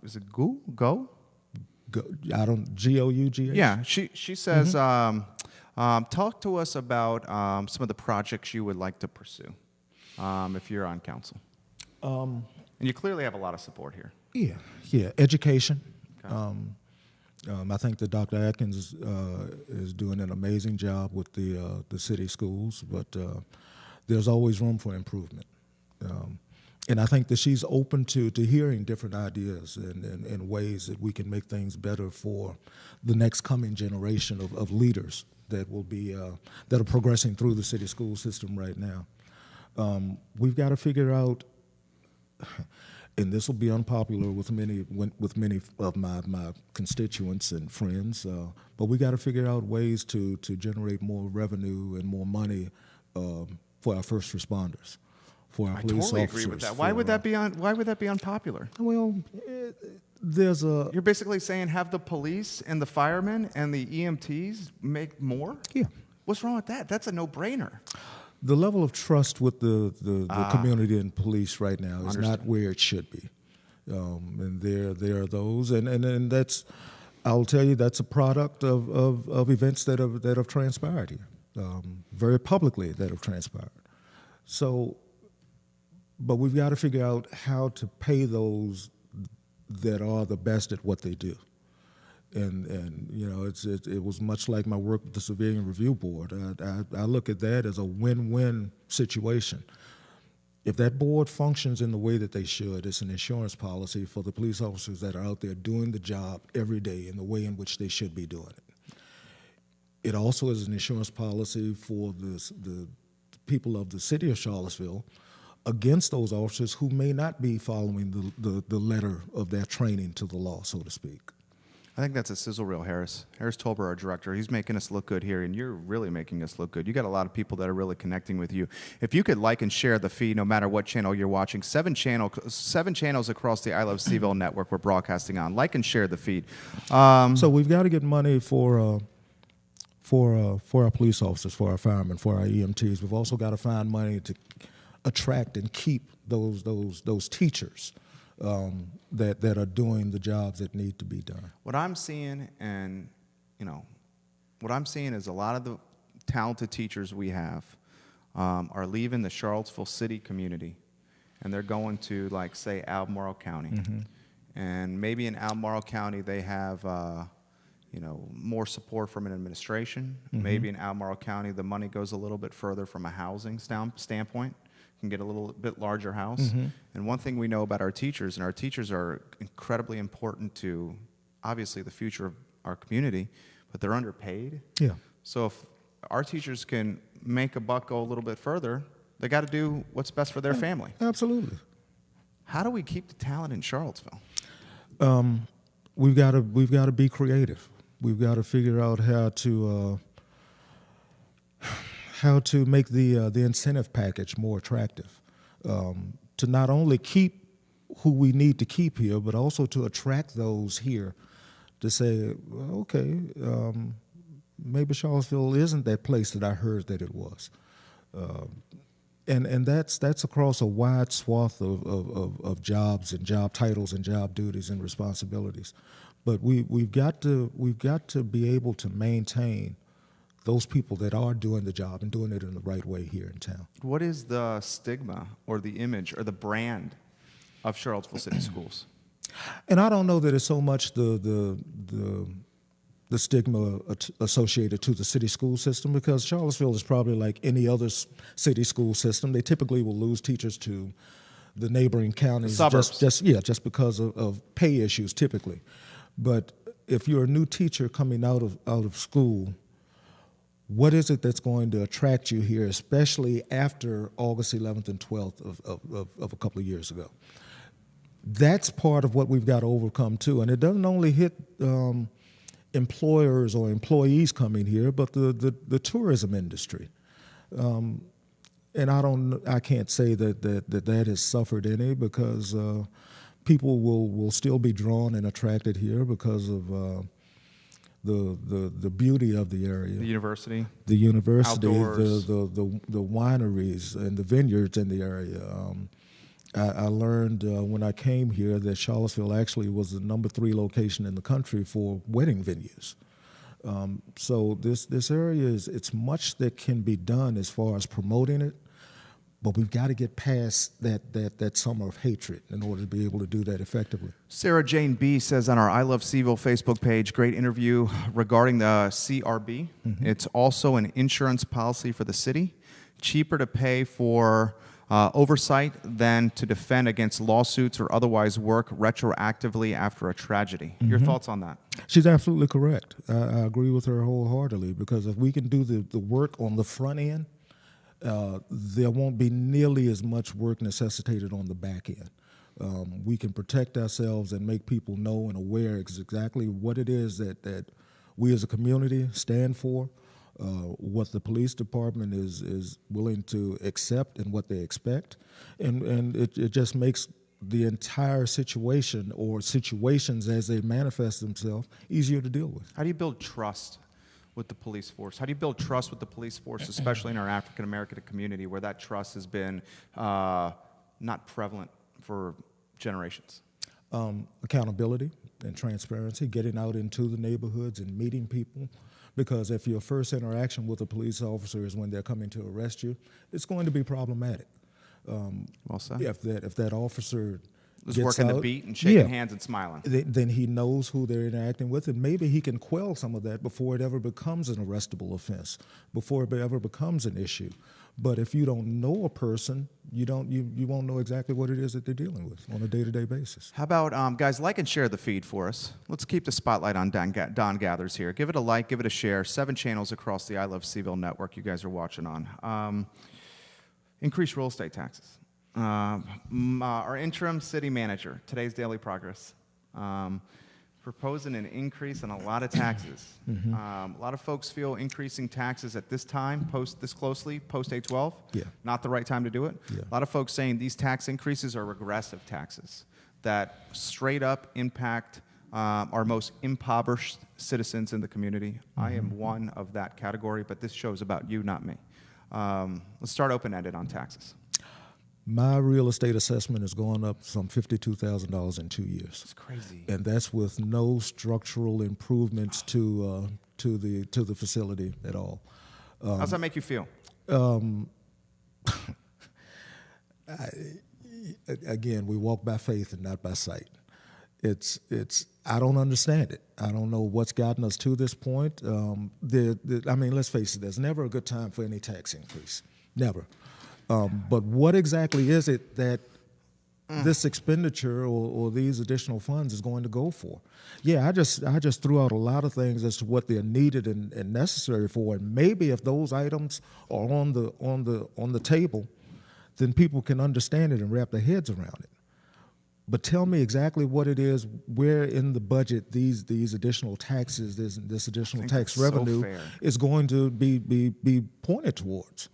is it Go? Gough? Yeah, she says, talk to us about some of the projects you would like to pursue if you're on council. And you clearly have a lot of support here. Yeah. Education. Okay. I think that Dr. Atkins is doing an amazing job with the city schools, but there's always room for improvement. And I think that she's open to hearing different ideas and ways that we can make things better for the next coming generation of leaders that will be that are progressing through the city school system right now. We've got to figure out, and this will be unpopular with many of my constituents and friends, but we got to figure out ways to generate more revenue and more money for our first responders. For our police totally officers. agree with that. Why would that be unpopular? Well, there's a... You're basically saying have the police and the firemen and the EMTs make more? Yeah. What's wrong with that? That's a no-brainer. The level of trust with the community and police right now is not where it should be. And there are those, and that's, I'll tell you, that's a product of events that have transpired here, very publicly that have transpired. So, but we've got to figure out how to pay those that are the best at what they do. And you know, it was much like my work with the Civilian Review Board. I look at that as a win-win situation. If that board functions in the way that they should, it's an insurance policy for the police officers that are out there doing the job every day in the way in which they should be doing it. It also is an insurance policy for the people of the city of Charlottesville against those officers who may not be following the letter of their training to the law, so to speak. I think that's a sizzle reel, Harris. Harris Tolber, our director, he's making us look good here, and you're really making us look good. You got a lot of people that are really connecting with you. If you could like and share the feed, no matter what channel you're watching, seven channels across the I Love CVille network we're broadcasting on. Like and share the feed. So we've got to get money for our police officers, for our firemen, for our EMTs. We've also got to find money to attract and keep those teachers that are doing the jobs that need to be done. What I'm seeing, is a lot of the talented teachers we have are leaving the Charlottesville city community, and they're going to, like, say, Albemarle County. Mm-hmm. And maybe in Albemarle County they have more support from an administration. Mm-hmm. Maybe in Albemarle County the money goes a little bit further from a housing standpoint. Can get a little bit larger house. Mm-hmm. And one thing we know about our teachers, and our teachers are incredibly important to, obviously, the future of our community, but they're underpaid. Yeah. So if our teachers can make a buck go a little bit further, They got to do what's best for their family. Absolutely. How do we keep the talent in Charlottesville? We've got to be creative. We've got to figure out how to make the incentive package more attractive, to not only keep who we need to keep here, but also to attract those here to say, well, okay, maybe Charlottesville isn't that place that I heard that it was. And that's across a wide swath of jobs and job titles and job duties and responsibilities. But we've got to be able to maintain those people that are doing the job and doing it in the right way here in town. What is the stigma or the image or the brand of Charlottesville City Schools? And I don't know that it's so much the stigma associated to the city school system, because Charlottesville is probably like any other city school system. They typically will lose teachers to the neighboring counties, just because of pay issues typically. But if you're a new teacher coming out of school, what is it that's going to attract you here, especially after August 11th and 12th of a couple of years ago? That's part of what we've got to overcome too. And it doesn't only hit employers or employees coming here, but the tourism industry. And I can't say that has suffered any, because people will still be drawn and attracted here because of the beauty of the area. The university, outdoors. the wineries and the vineyards in the area. I learned when I came here that Charlottesville actually was the number 3 location in the country for wedding venues. So this area it's much that can be done as far as promoting it, but we've got to get past that summer of hatred in order to be able to do that effectively. Sarah Jane B. says on our I Love CVille Facebook page, great interview regarding the CRB. Mm-hmm. It's also an insurance policy for the city, cheaper to pay for oversight than to defend against lawsuits or otherwise work retroactively after a tragedy. Mm-hmm. Your thoughts on that? She's absolutely correct. I agree with her wholeheartedly, because if we can do the work on the front end, there won't be nearly as much work necessitated on the back end. We can protect ourselves and make people know and aware exactly what it is that we as a community stand for, what the police department is willing to accept and what they expect, and it just makes the entire situation or situations as they manifest themselves easier to deal with. How do you build trust with the police force? How do you build trust with the police force, especially in our African American community, where that trust has been not prevalent for generations? Accountability and transparency, getting out into the neighborhoods and meeting people. Because if your first interaction with a police officer is when they're coming to arrest you, it's going to be problematic. Well said. If that officer was working the beat and shaking hands and smiling, then he knows who they're interacting with, and maybe he can quell some of that before it ever becomes an arrestable offense, before it ever becomes an issue. But if you don't know a person, you won't know exactly what it is that they're dealing with on a day-to-day basis. How about, guys, like and share the feed for us. Let's keep the spotlight on Don Gathers here. Give it a like, give it a share. 7 channels across the I Love CVille network you guys are watching on. Increase real estate taxes. Our interim city manager, today's Daily Progress, proposing an increase on a lot of taxes. Mm-hmm. A lot of folks feel increasing taxes at this time, post 8/12, not the right time to do it. Yeah. A lot of folks saying these tax increases are regressive taxes that straight up impact our most impoverished citizens in the community. Mm-hmm. I am one of that category, but this show's about you, not me. Let's start open-ended on taxes. My real estate assessment has gone up some $52,000 in 2 years. That's crazy. And that's with no structural improvements to the facility at all. How does that make you feel? Again, we walk by faith and not by sight. I don't understand it. I don't know what's gotten us to this point. Let's face it, there's never a good time for any tax increase. Never. But what exactly is it that this expenditure or these additional funds is going to go for? Yeah, I just threw out a lot of things as to what they're needed and necessary for, and maybe if those items are on the table, then people can understand it and wrap their heads around it. But tell me exactly what it is, where in the budget these additional taxes, this additional tax revenue is going to be pointed towards.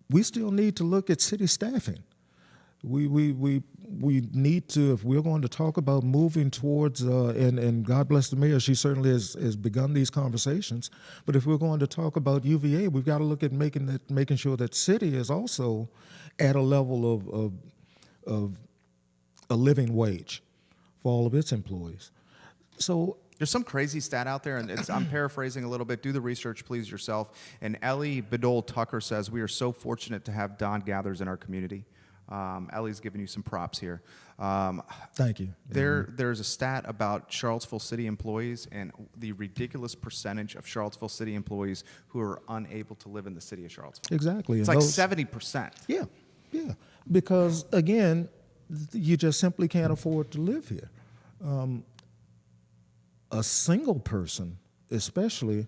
We still need to look at city staffing. We need to, if we're going to talk about moving towards, and God bless the mayor, she certainly has begun these conversations, but if we're going to talk about UVA, we've got to look at making sure that city is also at a level of a living wage for all of its employees. So there's some crazy stat out there, and I'm paraphrasing a little bit. Do the research, please, yourself. And Ellie Bedole Tucker says, we are so fortunate to have Don Gathers in our community. Ellie's giving you some props here. Thank you. There's a stat about Charlottesville city employees and the ridiculous percentage of Charlottesville city employees who are unable to live in the city of Charlottesville. Exactly. It's like 70%. Yeah, yeah. Because, again, you just simply can't afford to live here. A single person, especially,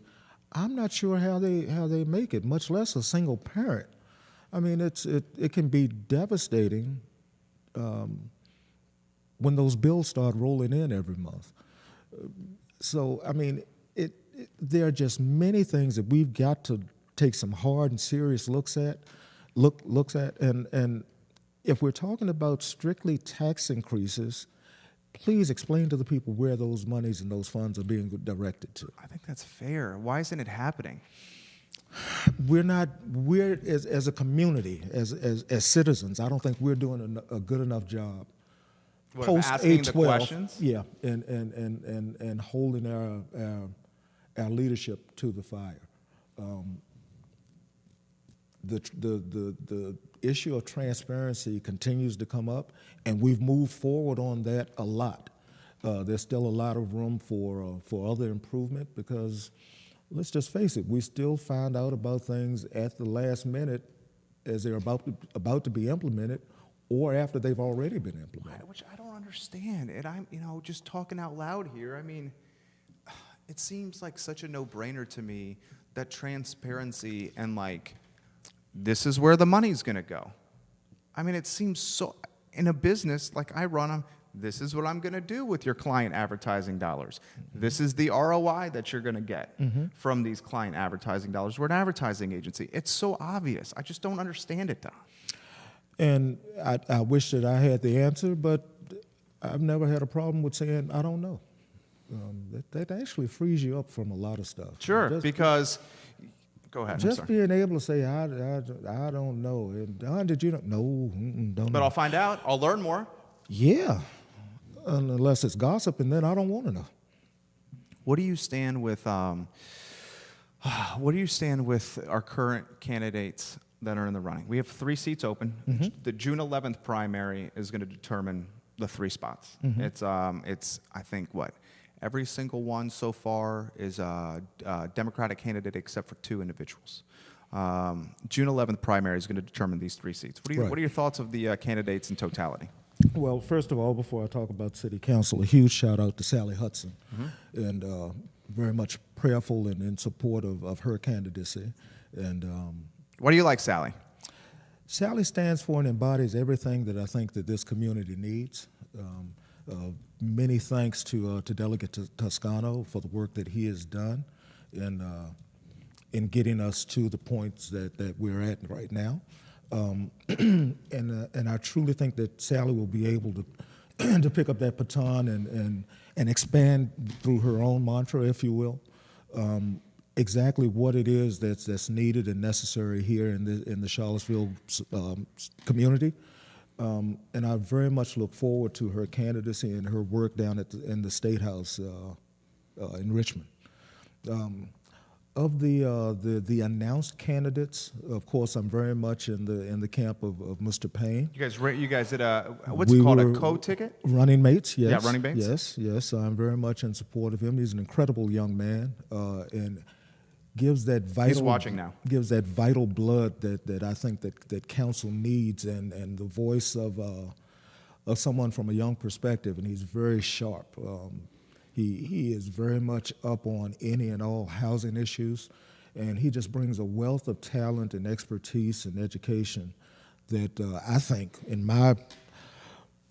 I'm not sure how they make it, much less a single parent. I mean, it can be devastating when those bills start rolling in every month. So, I mean, there are just many things that we've got to take some hard and serious looks at, and if we're talking about strictly tax increases, please explain to the people where those monies and those funds are being directed to. I think that's fair. Why isn't it happening? We're as a community, as citizens, I don't think we're doing a good enough job. What, Post asking 8/12, the questions? Yeah, and holding our leadership to the fire. The issue of transparency continues to come up, and we've moved forward on that a lot. There's still a lot of room for other improvement because, let's just face it, we still find out about things at the last minute as they're about to be implemented or after they've already been implemented. Which I don't understand. And I'm, just talking out loud here. I mean, it seems like such a no-brainer to me that transparency and this is where the money's going to go. I mean, it seems so, in a business like I run them, this is what I'm going to do with your client advertising dollars. This is the ROI that you're going to get from these client advertising dollars. We're an advertising agency. It's so obvious. I just don't understand it, Don. And I wish that I had the answer, but I've never had a problem with saying, I don't know. That actually frees you up from a lot of stuff. Sure, because... Go ahead. Just being able to say, I don't know. And Don, did you know? No, don't know. But I'll find out. I'll learn more. Yeah, unless it's gossip, and then I don't want to know. What do you stand with? What do you stand with our current candidates that are in the running? We have 3 seats open. The June 11th primary is going to determine the 3 spots. It's I think what. Every single one so far is a Democratic candidate except for 2 individuals. June 11th primary is going to determine these 3 seats. What are your thoughts of the candidates in totality? Well, first of all, before I talk about City Council, a huge shout out to Sally Hudson, and very much prayerful and in support of her candidacy. And why do you like Sally? Sally stands for and embodies everything that I think that this community needs. Many thanks to Delegate Toscano for the work that he has done in getting us to the points that we're at right now. And I truly think that Sally will be able to pick up that baton and expand through her own mantra, if you will, exactly what it is that's needed and necessary here in the Charlottesville community. And I very much look forward to her candidacy and her work down in the State House in Richmond. Of the announced candidates, of course, I'm very much in the camp of Mr. Payne. You guys did what's it called, a co-ticket? Running mates, yes. Yeah, running mates. Yes. I'm very much in support of him. He's an incredible young man, and gives that vital. He's watching now. Gives that vital blood that I think that council needs, and the voice of someone from a young perspective, and he's very sharp. He is very much up on any and all housing issues, And he just brings a wealth of talent and expertise and education that I think, in my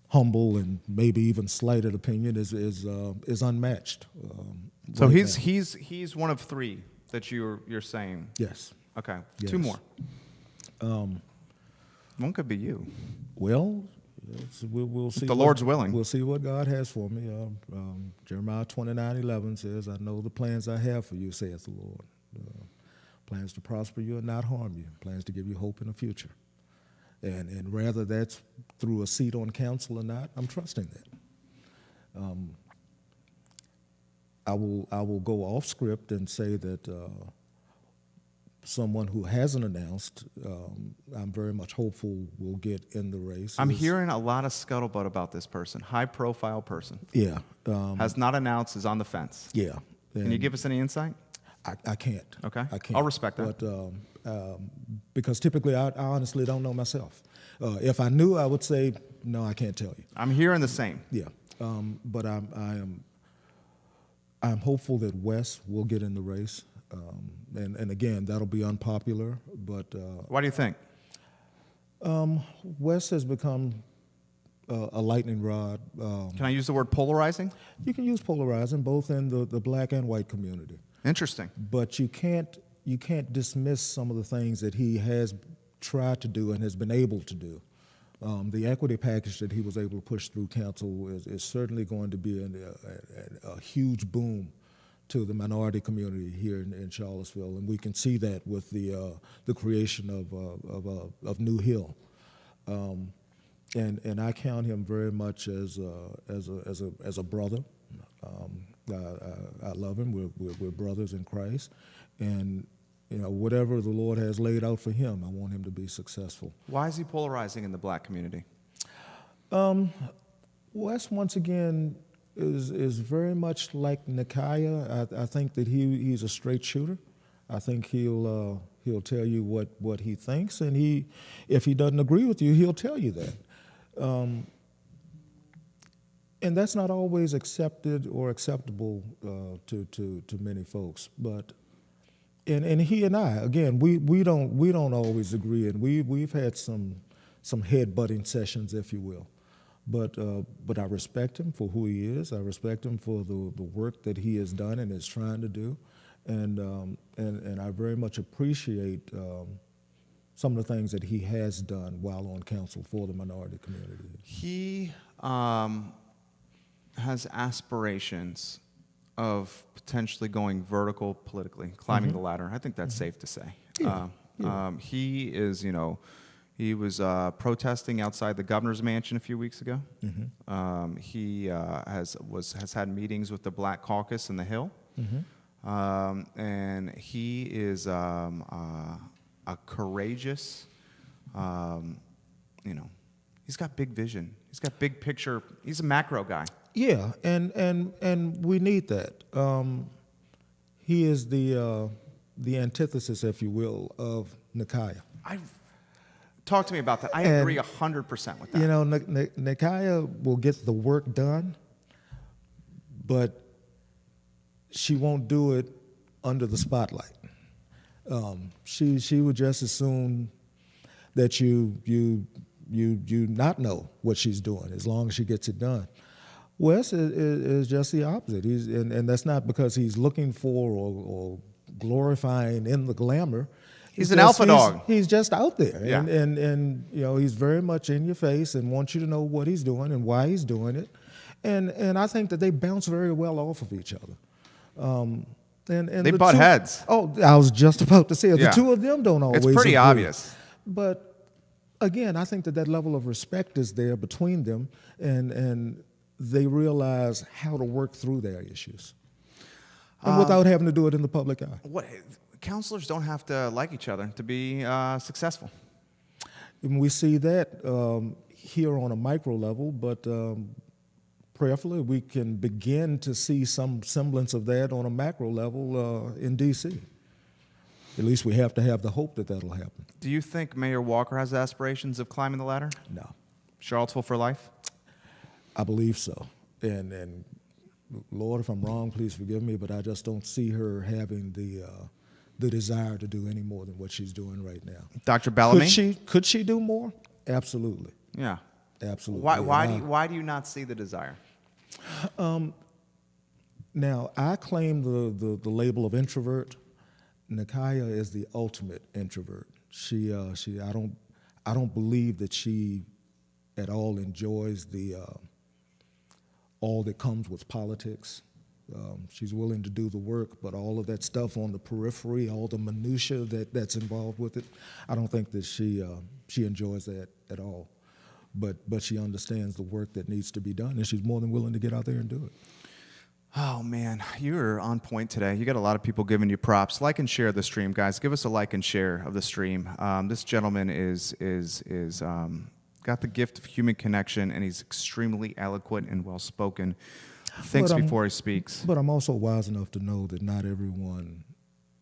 humble and maybe even slighted opinion, is unmatched. So right he's one of three that you're saying. Yes. Okay. Yes. Two more. One could be you. Well, we'll see. The Lord's willing. We'll see what God has for me. Jeremiah 29:11 says, "I know the plans I have for you, saith the Lord. Plans to prosper you and not harm you. Plans to give you hope in the future." And whether that's through a seat on council or not, I'm trusting that. I will go off script and say that someone who hasn't announced, I'm very much hopeful will get in the race. I'm hearing a lot of scuttlebutt about this person, high-profile person. Yeah. Has not announced, is on the fence. Yeah. Can you give us any insight? I can't. Okay. I can't. I'll respect that. But, because typically I honestly don't know myself. If I knew, I would say, no, I can't tell you. I'm hearing the same. Yeah. But I'm hopeful that Wes will get in the race. And again, that'll be unpopular. But why do you think? Wes has become a lightning rod. Can I use the word polarizing? You can use polarizing both in the black and white community. Interesting. But you can't dismiss some of the things that he has tried to do and has been able to do. The equity package that he was able to push through council is certainly going to be a huge boom to the minority community here in Charlottesville, and we can see that with the creation of New Hill. And I count him very much as a brother. I love him. We're brothers in Christ, and whatever the Lord has laid out for him, I want him to be successful. Why is he polarizing in the black community? Wes, once again, is very much like Nikiah. I think that he's a straight shooter. I think he'll tell you what he thinks, and if he doesn't agree with you, he'll tell you that. And that's not always accepted or acceptable to many folks. But and he and I, again, we don't always agree, and we've had some head-butting sessions, if you will. But I respect him for who he is. I respect him for the work that he has done and is trying to do, and I very much appreciate some of the things that he has done while on council for the minority community. He has aspirations of potentially going vertical politically, climbing the ladder. I think that's safe to say. Yeah. He is, he was protesting outside the governor's mansion a few weeks ago. He has had meetings with the Black Caucus in the Hill, and he is a courageous. He's got big vision. He's got big picture. He's a macro guy. Yeah, and we need that. He is the antithesis, if you will, of Nikiah. Talk to me about that. I agree 100% with that. Nikiah will get the work done, but she won't do it under the spotlight. She would just as soon that you not know what she's doing, as long as she gets it done. Wes is just the opposite. And that's not because he's looking for or glorifying in the glamour. He's an alpha dog. He's just out there, Yeah. and he's very much in your face and wants you to know what he's doing and why he's doing it, and I think that they bounce very well off of each other. And they butt heads. Oh, I was just about to say it. Yeah. The two of them don't always. It's pretty agree. obvious. But again, I think that level of respect is there between them, and they realize how to work through their issues, and without having to do it in the public eye. Counselors don't have to like each other to be successful. And we see that here on a micro level, but prayerfully we can begin to see some semblance of that on a macro level in D.C. At least we have to have the hope that that'll happen. Do you think Mayor Walker has aspirations of climbing the ladder? No. Charlottesville for life? I believe so. And Lord, if I'm wrong, please forgive me, but I just don't see her having the the desire to do any more than what she's doing right now. Dr. Bellamy? Could she do more? Absolutely. Yeah. Absolutely. Why do you not see the desire? Now, I claim the label of introvert. Nakaya is the ultimate introvert. I don't believe that she at all enjoys the all that comes with politics. She's willing to do the work, but all of that stuff on the periphery, all the minutia that's involved with it, I don't think that she enjoys that at all. But she understands the work that needs to be done, and she's more than willing to get out there and do it. Oh, man, you're on point today. You got a lot of people giving you props. Like and share the stream, guys. Give us a like and share of the stream. This gentleman is got the gift of human connection, and he's extremely eloquent and well-spoken. Thinks before he speaks. But I'm also wise enough to know that not everyone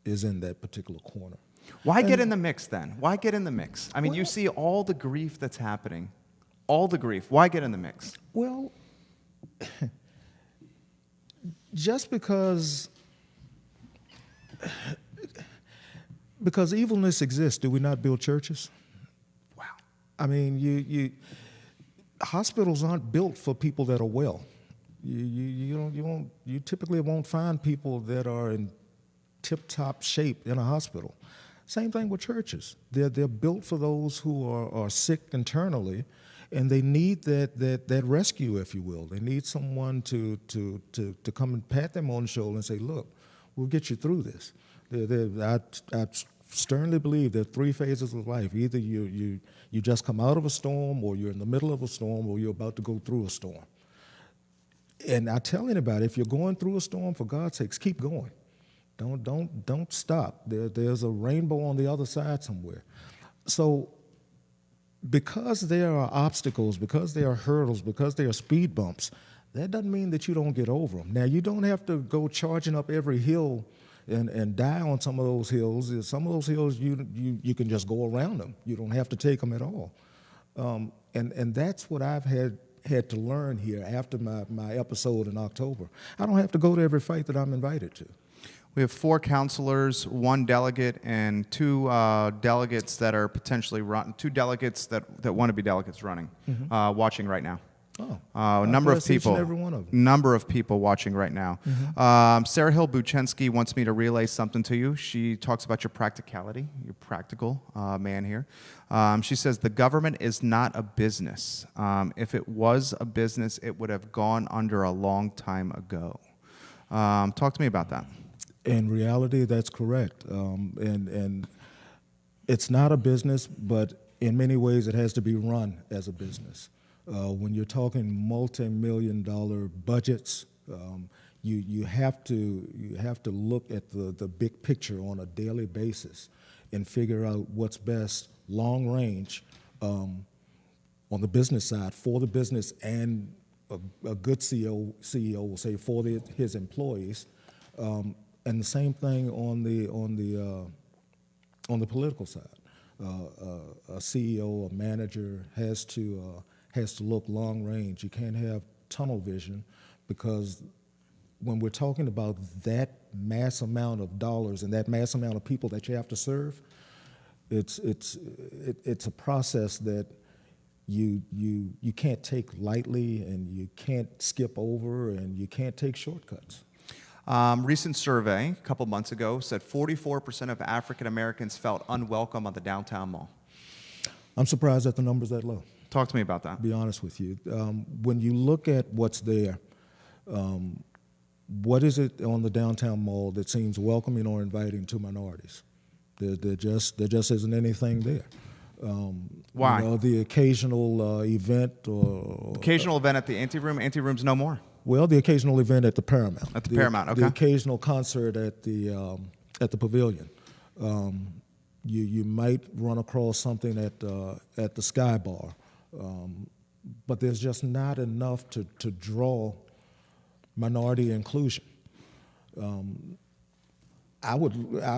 is in that particular corner. Why get in the mix, then? Why get in the mix? I mean, you see all the grief that's happening. All the grief. Why get in the mix? Well, just because evilness exists, do we not build churches? Wow. I mean, hospitals aren't built for people that are well. You typically won't find people that are in tip-top shape in a hospital. Same thing with churches. They're built for those who are sick internally, and they need that rescue, if you will. They need someone to come and pat them on the shoulder and say, "Look, we'll get you through this." I sternly believe there are three phases of life. Either you just come out of a storm, or you're in the middle of a storm, or you're about to go through a storm. And I tell anybody, if you're going through a storm, for God's sakes, keep going. Don't stop. There's a rainbow on the other side somewhere. So because there are obstacles, because there are hurdles, because there are speed bumps, that doesn't mean that you don't get over them. Now, you don't have to go charging up every hill and die on some of those hills. Some of those hills, you can just go around them. You don't have to take them at all. And that's what I've had to learn here after my episode in October. I don't have to go to every fight that I'm invited to. We have 4 counselors, 1 delegate, and 2 delegates that are potentially 2 delegates that want to be delegates running, watching right now. Oh, number of people. Every one of them. Number of people watching right now. Sarah Hill Buchensky wants me to relay something to you. She talks about your practicality. You're practical man here. She says the government is not a business. If it was a business, it would have gone under a long time ago. Talk to me about that. In reality, that's correct. And it's not a business, but in many ways it has to be run as a business. When you're talking multi-million-dollar budgets, you have to look at the big picture on a daily basis and figure out what's best long range on the business side for the business, and a good CEO will say for his employees, and the same thing on the political side. A CEO, a manager has to look long range. You can't have tunnel vision, because when we're talking about that mass amount of dollars and that mass amount of people that you have to serve, it's a process that you can't take lightly, and you can't skip over, and you can't take shortcuts. Recent survey a couple months ago said 44% of African Americans felt unwelcome on the downtown mall. I'm surprised that the number's that low. Talk to me about that. To be honest with you. When you look at what's there, what is it on the downtown mall that seems welcoming or inviting to minorities? There just isn't anything there. Why? You know, the occasional event or... Occasional event at the anteroom. Anteroom's no more. Well, the occasional event at the Paramount. At the Paramount, okay. The occasional concert at the Pavilion. You might run across something at the Sky Bar, but there's just not enough to draw minority inclusion. I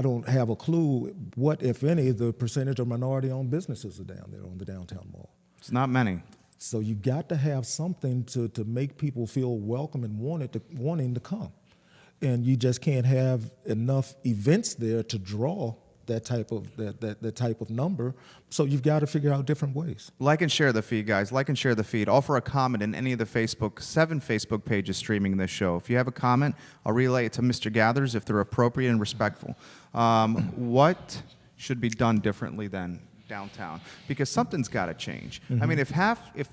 don't have a clue what, if any, the percentage of minority-owned businesses are down there on the downtown mall. It's not many. So you got to have something to make people feel welcome and wanting to come. and you just can't have enough events there to draw that type of number. So you've got to figure out different ways. Like and share the feed, guys. Like and share the feed. Offer a comment in any of the 7 Facebook pages streaming this show. If you have a comment, I'll relay it to Mr. Gathers if they're appropriate and respectful. What should be done differently than downtown? Because something's got to change. I mean, if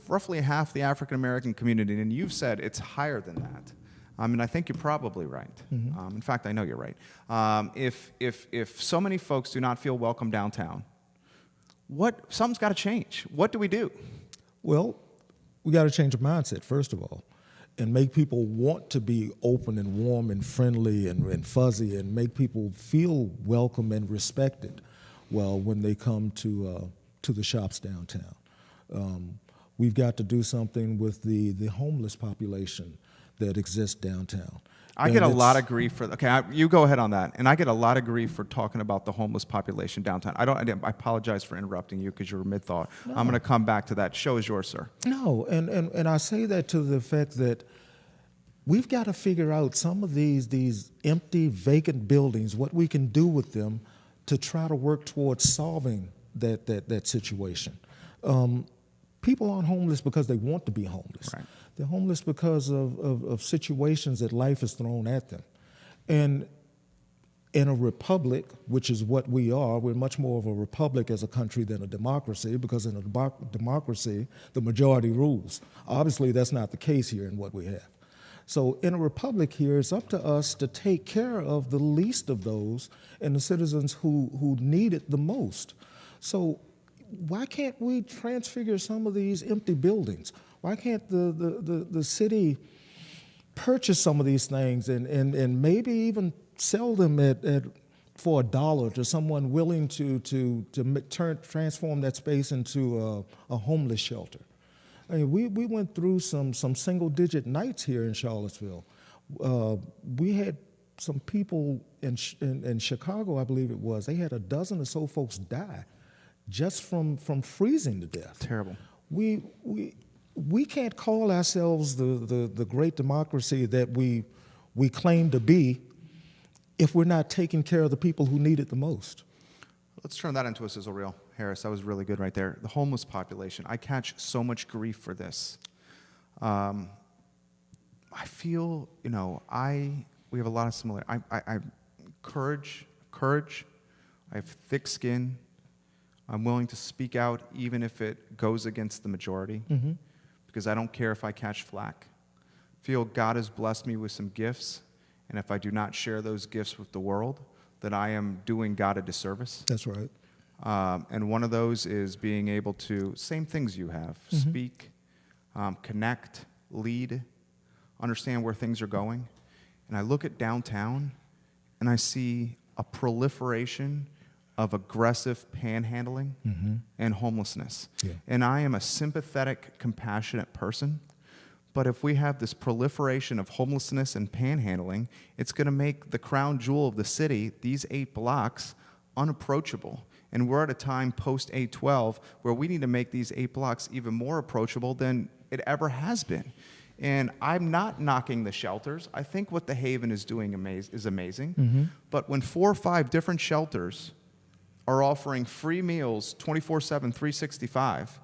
roughly half the African American community, and you've said it's higher than that. I mean, I think you're probably right. In fact, I know you're right. If so many folks do not feel welcome downtown, something's got to change. What do we do? Well, we got to change the mindset, first of all, and make people want to be open and warm and friendly and fuzzy, and make people feel welcome and respected. Well, when they come to the shops downtown, we've got to do something with the homeless population that exists downtown. I get a lot of grief for you go ahead on that. And I get a lot of grief for talking about the homeless population downtown. I apologize for interrupting you because you were mid-thought. No. I'm going to come back to that. Show is yours, sir. No, and I say that to the effect that we've got to figure out some of these empty, vacant buildings, what we can do with them to try to work towards solving that situation. People aren't homeless because they want to be homeless. Right. They're homeless because of situations that life has thrown at them. And in a republic, which is what we are, we're much more of a republic as a country than a democracy, because in a democracy, the majority rules. Obviously, that's not the case here in what we have. So in a republic here, it's up to us to take care of the least of those and the citizens who need it the most. So why can't we transfigure some of these empty buildings? Why can't the city purchase some of these things and maybe even sell them for $1 to someone willing to transform that space into a homeless shelter? I mean, we went through some single-digit nights here in Charlottesville. We had some people in Chicago, I believe it was. They had a dozen or so folks die just from freezing to death. Terrible. We can't call ourselves the great democracy that we claim to be if we're not taking care of the people who need it the most. Let's turn that into a sizzle reel, Harris. That was really good right there. The homeless population. I catch so much grief for this. I feel, we have a lot of similar. I courage. I have thick skin. I'm willing to speak out even if it goes against the majority, because I don't care if I catch flack. I feel God has blessed me with some gifts, and if I do not share those gifts with the world, that I am doing God a disservice. That's right. And one of those is being able to, same things you have, speak, connect, lead, understand where things are going. And I look at downtown, and I see a proliferation of aggressive panhandling and homelessness. Yeah. And I am a sympathetic, compassionate person, but if we have this proliferation of homelessness and panhandling, it's going to make the crown jewel of the city, these 8 blocks, unapproachable. And we're at a time post-812 where we need to make these 8 blocks even more approachable than it ever has been. And I'm not knocking the shelters. I think what the Haven is doing is amazing. But when 4 or 5 different shelters are offering free meals 24/7, 365,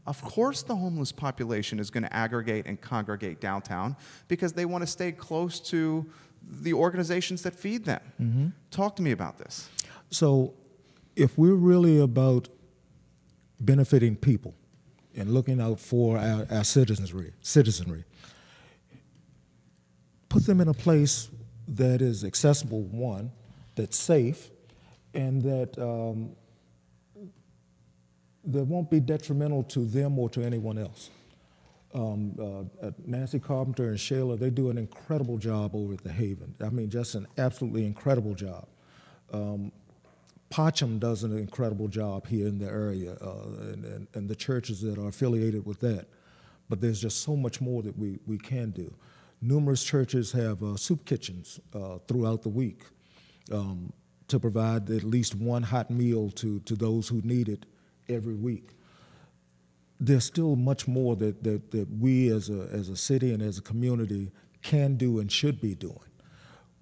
of course the homeless population is going to aggregate and congregate downtown because they want to stay close to the organizations that feed them. Talk to me about this. So if we're really about benefiting people and looking out for our citizenry, put them in a place that is accessible, one, that's safe, and that won't be detrimental to them or to anyone else. Nancy Carpenter and Shayla, they do an incredible job over at the Haven. I mean, just an absolutely incredible job. Pacham does an incredible job here in the area, and the churches that are affiliated with that. But there's just so much more that we can do. Numerous churches have soup kitchens throughout the week to provide at least one hot meal to those who need it every week. There's still much more that we as a city and as a community can do and should be doing.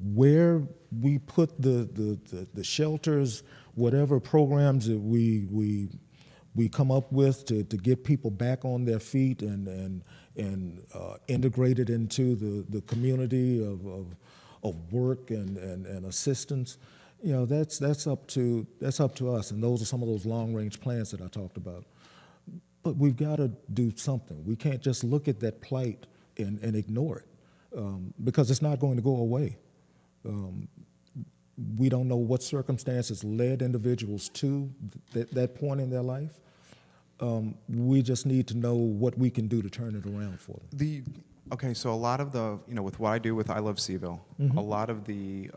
where we put the shelters, whatever programs that we come up with to get people back on their feet and integrated into the community of work and assistance, that's up to us, and those are some of those long range plans that I talked about. But we've got to do something. We can't just look at that plight and ignore it, because it's not going to go away. We don't know what circumstances led individuals to that point in their life. We just need to know what we can do to turn it around for them. Okay, so a lot of the, with what I do with I Love CVille, Mm-hmm. a lot of the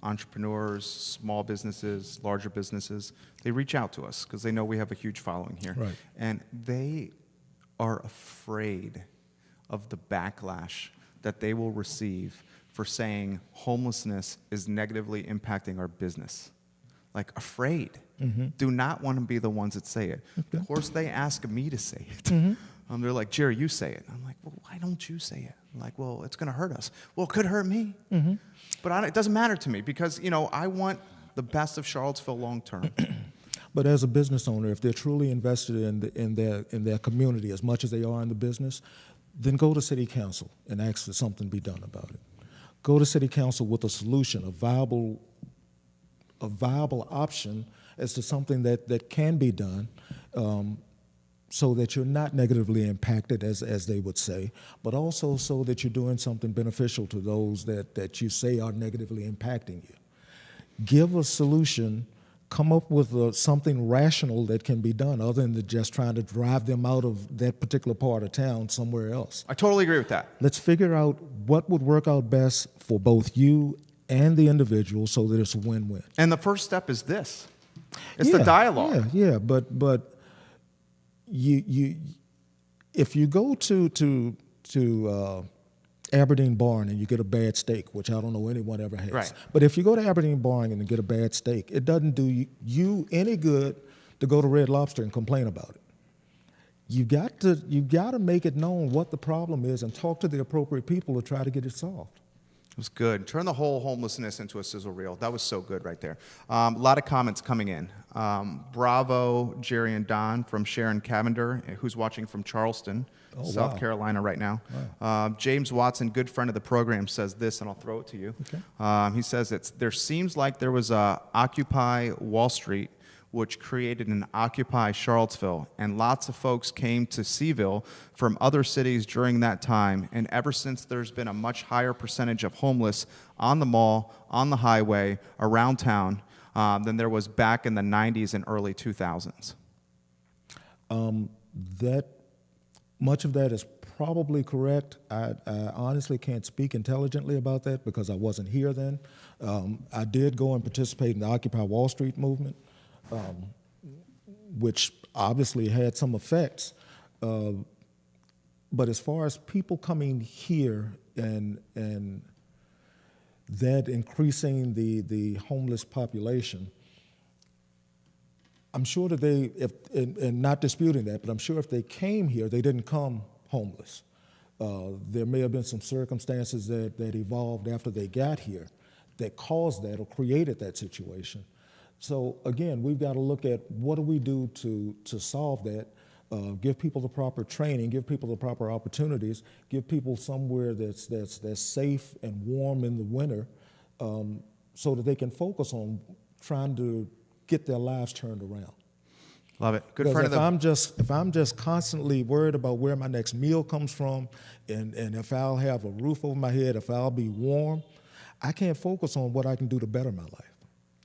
entrepreneurs, small businesses, larger businesses, they reach out to us because they know we have a huge following here. Right. And they are afraid of the backlash that they will receive for saying homelessness is negatively impacting our business. Like, afraid. Mm-hmm. Do not want to be the ones that say it. Okay. Of course, they ask me to say it. Mm-hmm. They're like, Jerry, you say it. I'm like, well, why don't you say it? I'm like, well, it's going to hurt us. Well, it could hurt me. Mm-hmm. But it doesn't matter to me because, I want the best of Charlottesville long term. But as a business owner, if they're truly invested in their community as much as they are in the business, then go to city council and ask that something be done about it. Go to city council with a solution, a viable option as to something that can be done, so that you're not negatively impacted, as they would say, but also so that you're doing something beneficial to those that you say are negatively impacting you. Give a solution, come up with something rational that can be done other than just trying to drive them out of that particular part of town somewhere else. I totally agree with that. Let's figure out what would work out best for both you and the individual so that it's a win-win. And the first step is this. It's the dialogue. Yeah, but you if you go to Aberdeen Barn and you get a bad steak, which I don't know anyone ever has. Right. But if you go to Aberdeen Barn and get a bad steak, it doesn't do you any good to go to Red Lobster and complain about it. You got to make it known what the problem is and talk to the appropriate people to try to get it solved. It was good. Turn the whole homelessness into a sizzle reel. That was so good right there. A lot of comments coming in. Bravo, Jerry and Don from Sharon Cavender, who's watching from Charleston, South Carolina right now. Wow. James Watson, good friend of the program, says this, and I'll throw it to you. Okay. He says, there seems like there was a Occupy Wall Street, which created an Occupy Charlottesville, and lots of folks came to CVille from other cities during that time, and ever since there's been a much higher percentage of homeless on the mall, on the highway, around town, than there was back in the 90s and early 2000s. That much of that is probably correct. I honestly can't speak intelligently about that because I wasn't here then. I did go and participate in the Occupy Wall Street movement, which obviously had some effects. But as far as people coming here and that increasing the homeless population, I'm sure that and not disputing that, but I'm sure if they came here, they didn't come homeless. There may have been some circumstances that evolved after they got here that caused that or created that situation. So again, we've got to look at what do we do to solve that, give people the proper training, give people the proper opportunities, give people somewhere that's safe and warm in the winter, so that they can focus on trying to get their lives turned around. Love it. Good friend of the... If I'm just constantly worried about where my next meal comes from, and if I'll have a roof over my head, if I'll be warm, I can't focus on what I can do to better my life.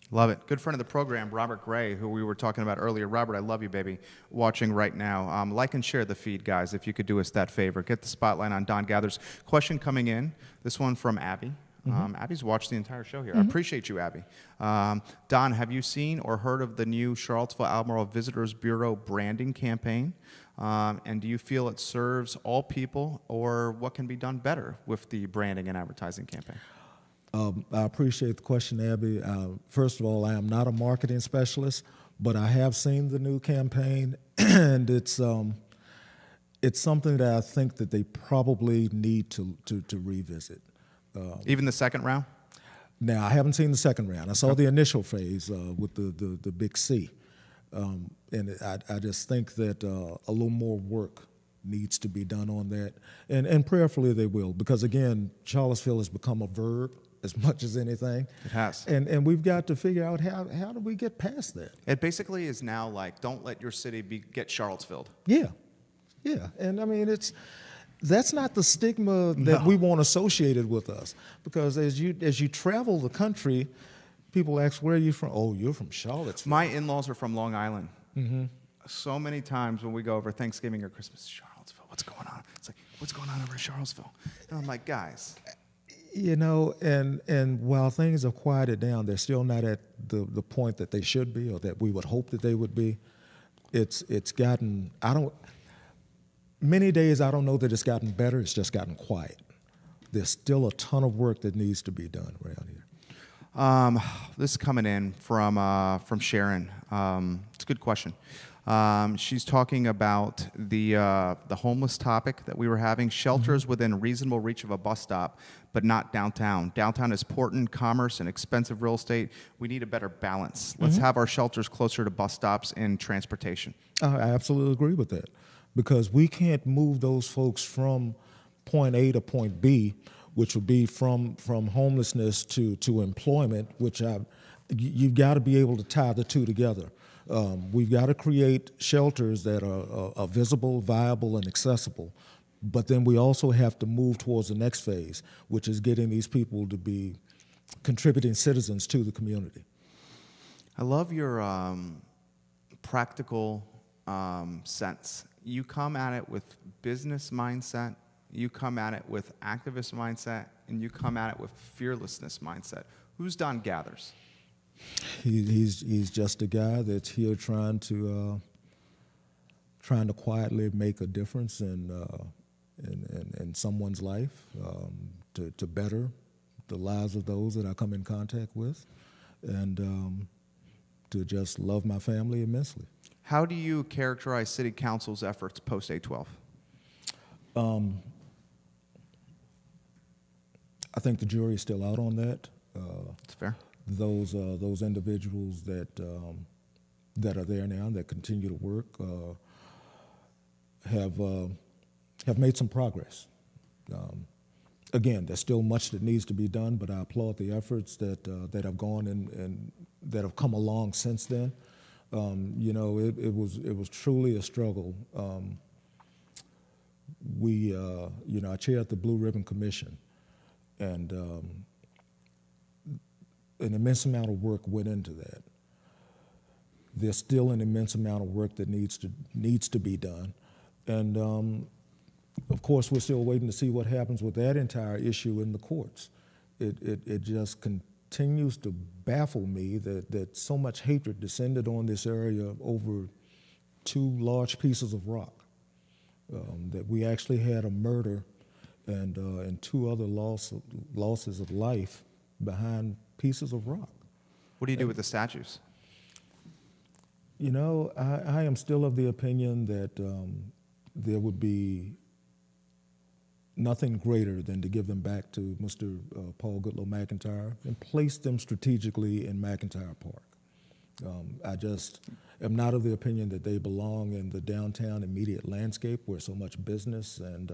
Love it. Good friend of the program, Robert Gray, who we were talking about earlier. Robert, I love you, baby, watching right now. Like and share the feed, guys, if you could do us that favor. Get the spotlight on Don Gathers. Question coming in, this one from Abby. Abby's watched the entire show here. I appreciate you, Abby. Don, have you seen or heard of the new Charlottesville Albemarle Visitors Bureau branding campaign? And do you feel it serves all people, or what can be done better with the branding and advertising campaign? I appreciate the question, Abby. First of all, I am not a marketing specialist, but I have seen the new campaign, and it's something that I think that they probably need to revisit. Even the second round? Now, I haven't seen the second round. I saw the initial phase with the big C. And I just think that a little more work needs to be done on that. And prayerfully they will, because, again, Charlottesville has become a verb as much as anything. It has. And we've got to figure out how do we get past that. It basically is now like, don't let your city get Charlottesville. Yeah. Yeah. And, I mean, that's not the stigma that we want associated with us, because as you travel the country, people ask, where are you from? Oh, you're from Charlottesville. My in-laws are from Long Island. Mm-hmm. So many times when we go over Thanksgiving or Christmas, Charlottesville, what's going on? It's like, what's going on over in Charlottesville? And I'm like, guys. You know, and while things have quieted down, they're still not at the point that they should be, or that we would hope that they would be. It's gotten, many days I don't know that it's gotten better, it's just gotten quiet. There's still a ton of work that needs to be done around here. This is coming in from Sharon. It's a good question. She's talking about the homeless topic that we were having. Shelters within reasonable reach of a bus stop, but not downtown. Downtown is important commerce and expensive real estate. We need a better balance. Let's have our shelters closer to bus stops and transportation. I absolutely agree with that, because we can't move those folks from point A to point B, which would be from homelessness to employment, which you've got to be able to tie the two together. We've got to create shelters that are visible, viable, and accessible. But then we also have to move towards the next phase, which is getting these people to be contributing citizens to the community. I love your practical sense. You come at it with business mindset, you come at it with activist mindset, and you come at it with fearlessness mindset. Who's Don Gathers? He's just a guy that's here trying to quietly make a difference in someone's life, to better the lives of those that I come in contact with, and to just love my family immensely. How do you characterize City Council's efforts post 8/12? I think the jury is still out on that. That's fair. Those individuals that are there now that continue to work have made some progress. Again, there's still much that needs to be done, but I applaud the efforts that have gone and that have come along since then. You know, it was truly a struggle. I chaired the Blue Ribbon Commission, and an immense amount of work went into that. There's still an immense amount of work that needs to be done, and of course, we're still waiting to see what happens with that entire issue in the courts. It just continues to baffle me that so much hatred descended on this area over 2 large pieces of rock. That we actually had a murder and 2 other losses of life behind pieces of rock. What do you do with the statues? You know, I am still of the opinion that there would be nothing greater than to give them back to Mr. Paul Goodloe McIntyre and place them strategically in McIntyre Park. I just am not of the opinion that they belong in the downtown immediate landscape where so much business and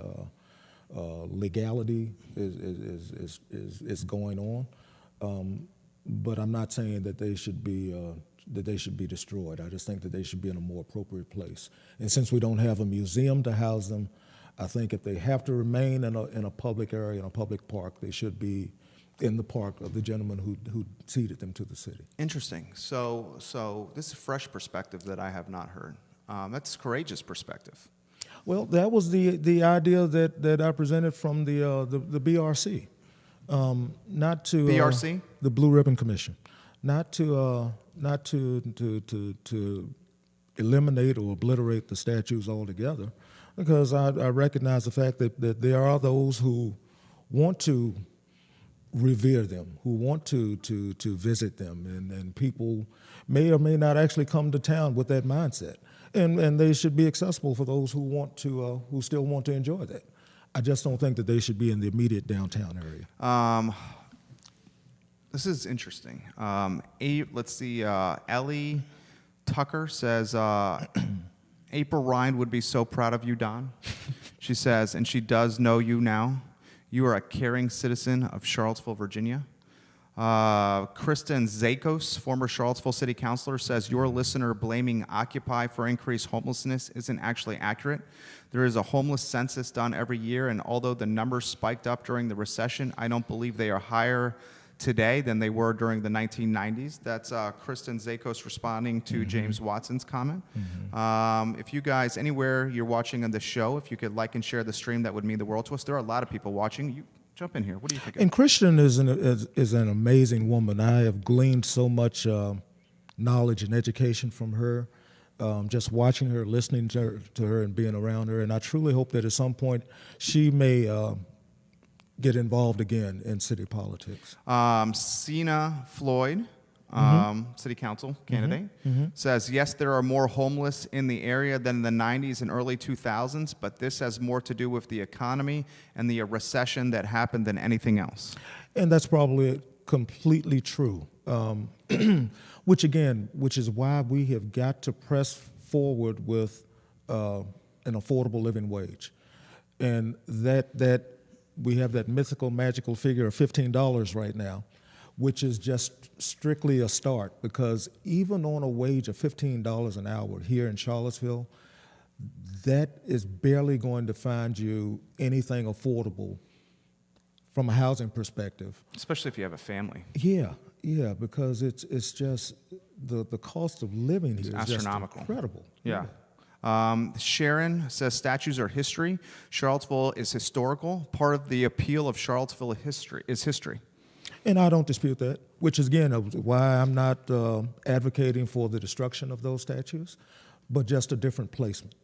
legality is going on. But I'm not saying that they should be destroyed. I just think that they should be in a more appropriate place. And since we don't have a museum to house them, I think if they have to remain in a public area, in a public park, they should be in the park of the gentleman who ceded them to the city. Interesting. So this is a fresh perspective that I have not heard. That's a courageous perspective. Well, that was the idea that I presented from the BRC, not to BRC, the Blue Ribbon Commission, not to eliminate or obliterate the statues altogether, because I recognize the fact that there are those who want to revere them, who want to visit them, and people may or may not actually come to town with that mindset, and they should be accessible for those who still want to enjoy that. I just don't think that they should be in the immediate downtown area. This is interesting. Let's see. Ellie Tucker says, April Ryan would be so proud of you, Don. She says, and she does know you now. You are a caring citizen of Charlottesville, Virginia. Kristen Zakos, former Charlottesville City Councilor, says your listener blaming Occupy for increased homelessness isn't actually accurate. There is a homeless census done every year, and although the numbers spiked up during the recession, I don't believe they are higher today than they were during the 1990s. That's Kristen Zakos responding to James Watson's comment. If you guys, anywhere you're watching on the show, if you could like and share the stream, that would mean the world to us. There are a lot of people watching. You jump in here. What do you think? And Kristen is an amazing woman. I have gleaned so much knowledge and education from her, just watching her, listening to her, and being around her. And I truly hope that at some point she may get involved again in city politics. Sina Floyd, city council candidate, says, yes, there are more homeless in the area than in the 90s and early 2000s, but this has more to do with the economy and the recession that happened than anything else. And that's probably completely true, which is why we have got to press forward with an affordable living wage. And that we have that mythical, magical figure of $15 right now, which is just strictly a start, because even on a wage of $15 an hour here in Charlottesville, that is barely going to find you anything affordable from a housing perspective. Especially if you have a family. Yeah, because it's just the cost of living here is astronomical. Just incredible. Yeah. Sharon says statues are history. Charlottesville is historical. Part of the appeal of Charlottesville is history. And I don't dispute that, which is, again, why I'm not advocating for the destruction of those statues, but just a different placement.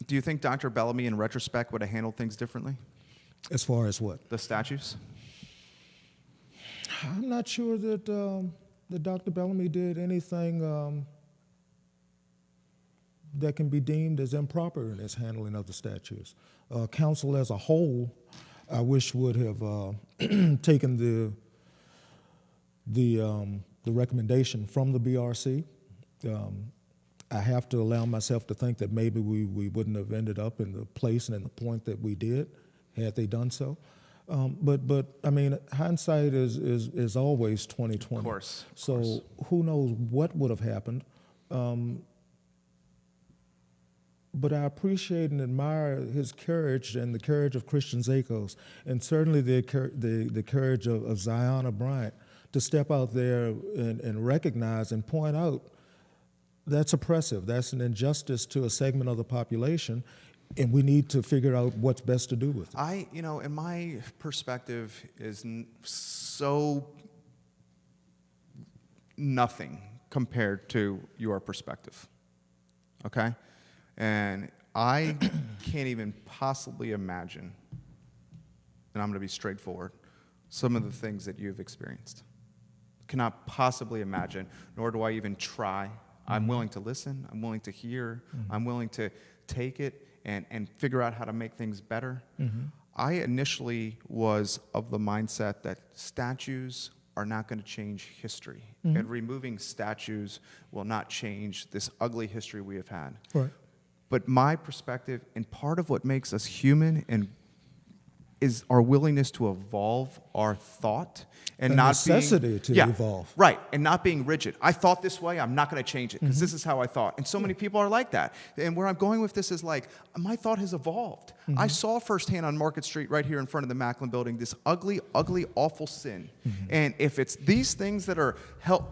Do you think Dr. Bellamy, in retrospect, would have handled things differently? As far as what? The statues? I'm not sure that Dr. Bellamy did anything that can be deemed as improper in his handling of the statues. Council as a whole, I wish would have taken the recommendation from the BRC. I have to allow myself to think that maybe we wouldn't have ended up in the place and in the point that we did had they done so. But I mean, hindsight is always 20/20. Of course. So who knows what would have happened. But I appreciate and admire his courage and the courage of Christian Zakos, and certainly the courage of Ziona Bryant to step out there and recognize and point out that's oppressive. That's an injustice to a segment of the population, and we need to figure out what's best to do with it. In my perspective is so nothing compared to your perspective, okay? And I can't even possibly imagine, and I'm going to be straightforward, some of the things that you've experienced. Cannot possibly imagine, nor do I even try. I'm willing to listen. I'm willing to hear. I'm willing to take it and figure out how to make things better. I initially was of the mindset that statues are not going to change history. And removing statues will not change this ugly history we have had. Right. But my perspective, and part of what makes us human is our willingness to evolve our thought and not necessity to evolve. Right, and not being rigid. I thought this way, I'm not going to change it because this is how I thought. And so many people are like that. And where I'm going with this is like, my thought has evolved. I saw firsthand on Market Street right here in front of the Macklin building this ugly, ugly, awful sin. And if it's these things that are